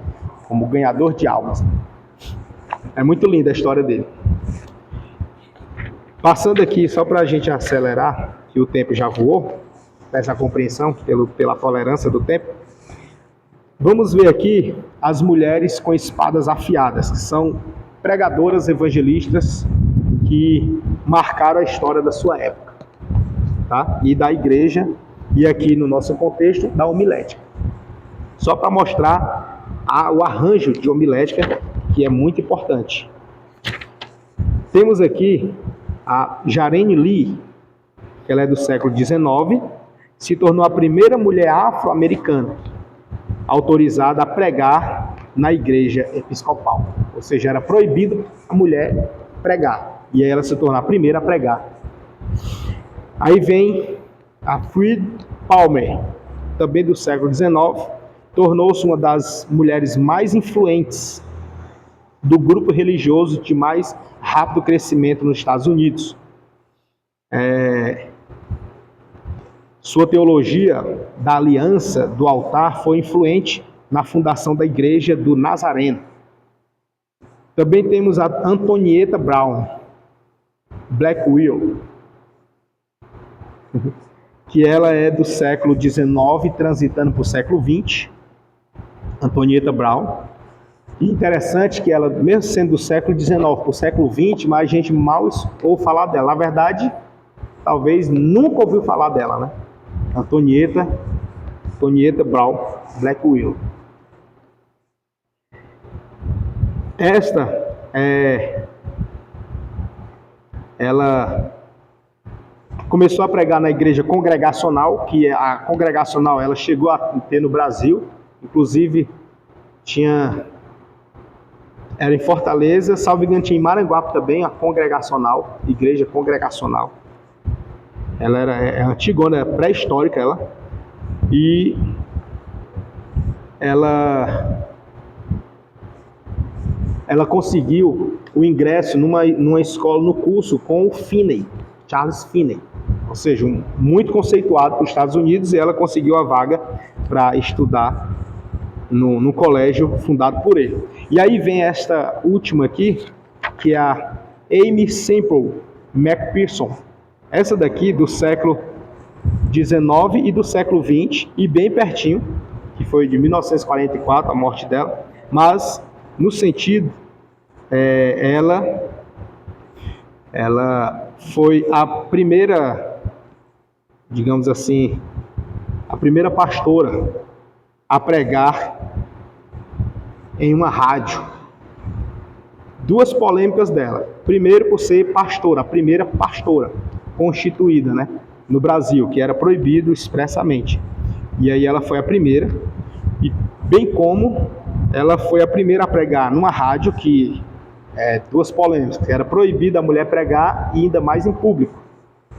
como ganhador de almas. É muito linda a história dele. Passando aqui, só para a gente acelerar, que o tempo já voou, essa compreensão pela tolerância do tempo, vamos ver aqui as mulheres com espadas afiadas, que são pregadoras evangelistas que marcaram a história da sua época, tá? E da igreja, e aqui no nosso contexto, da homilética. Só para mostrar o arranjo de homilética que é muito importante. Temos aqui a Jarene Lee, que ela é do século XIX, se tornou a primeira mulher afro-americana autorizada a pregar na igreja episcopal. Ou seja, era proibido a mulher pregar. E aí ela se tornou a primeira a pregar. Aí vem a Freed Palmer, também do século XIX, tornou-se uma das mulheres mais influentes do grupo religioso de mais rápido crescimento nos Estados Unidos. Sua teologia da aliança do altar foi influente na fundação da Igreja do Nazareno. Também temos a Antonieta Brown, Black Will, que ela é do século XIX, transitando para o século XX. Antonieta Brown. E interessante que ela, mesmo sendo do século XIX para o século XX, mas a gente mal ouve falar dela. Na verdade, talvez nunca ouviu falar dela, né? Antonieta Brown, Black Will. Ela começou a pregar na igreja congregacional, que a congregacional ela chegou a ter no Brasil, inclusive era em Fortaleza, salvo engano, tinha em Maranguape também, a congregacional, igreja congregacional. Ela é antigona, pré-histórica ela. E ela conseguiu o ingresso numa escola, no curso com o Finney, Charles Finney. Ou seja, muito conceituado para os Estados Unidos, e ela conseguiu a vaga para estudar no colégio fundado por ele. E aí vem esta última aqui, que é a Aimee Semple McPherson. Essa daqui do século XIX e do século XX, e bem pertinho, que foi de 1944, a morte dela, mas no sentido, ela foi a primeira, digamos assim, a primeira pastora a pregar em uma rádio. Duas polêmicas dela. Primeiro, por ser pastora, a primeira pastora constituída, né, no Brasil, que era proibido expressamente. E aí ela foi a primeira, e bem como ela foi a primeira a pregar numa rádio que, duas polêmicas, que era proibida a mulher pregar, e ainda mais em público.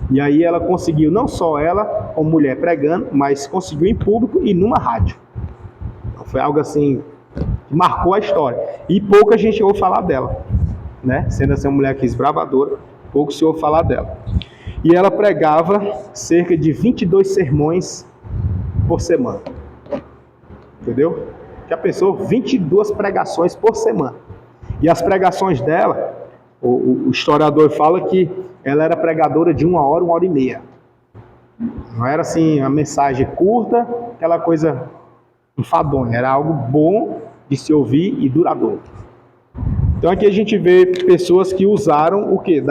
E aí ela conseguiu, não só ela, como mulher pregando, mas conseguiu em público e numa rádio. Então foi algo assim, que marcou a história. E pouca gente ouve falar dela, né? Sendo assim uma mulher que esbravadora, pouco se ouve falar dela. E ela pregava cerca de 22 sermões por semana. Entendeu? Já pensou? 22 pregações por semana. E as pregações dela, o historiador fala que ela era pregadora de 1 hora e meia. Não era assim, uma mensagem curta, aquela coisa enfadonha. Era algo bom de se ouvir e duradouro. Então aqui a gente vê pessoas que usaram o quê?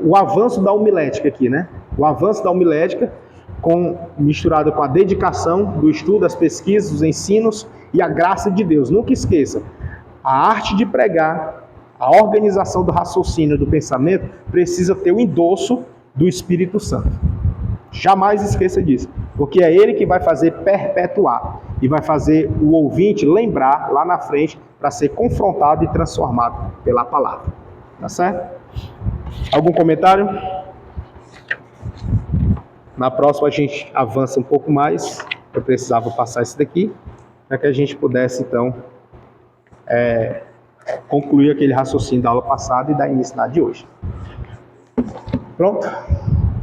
O avanço da homilética aqui, né? O avanço da homilética misturado com a dedicação do estudo, das pesquisas, dos ensinos e a graça de Deus. Nunca esqueça, a arte de pregar, a organização do raciocínio, do pensamento, precisa ter o endosso do Espírito Santo. Jamais esqueça disso, porque é ele que vai fazer perpetuar e vai fazer o ouvinte lembrar lá na frente para ser confrontado e transformado pela palavra. Tá certo? Algum comentário? Na próxima a gente avança um pouco mais. Eu precisava passar isso daqui para que a gente pudesse então concluir aquele raciocínio da aula passada e dar início na de hoje. Pronto?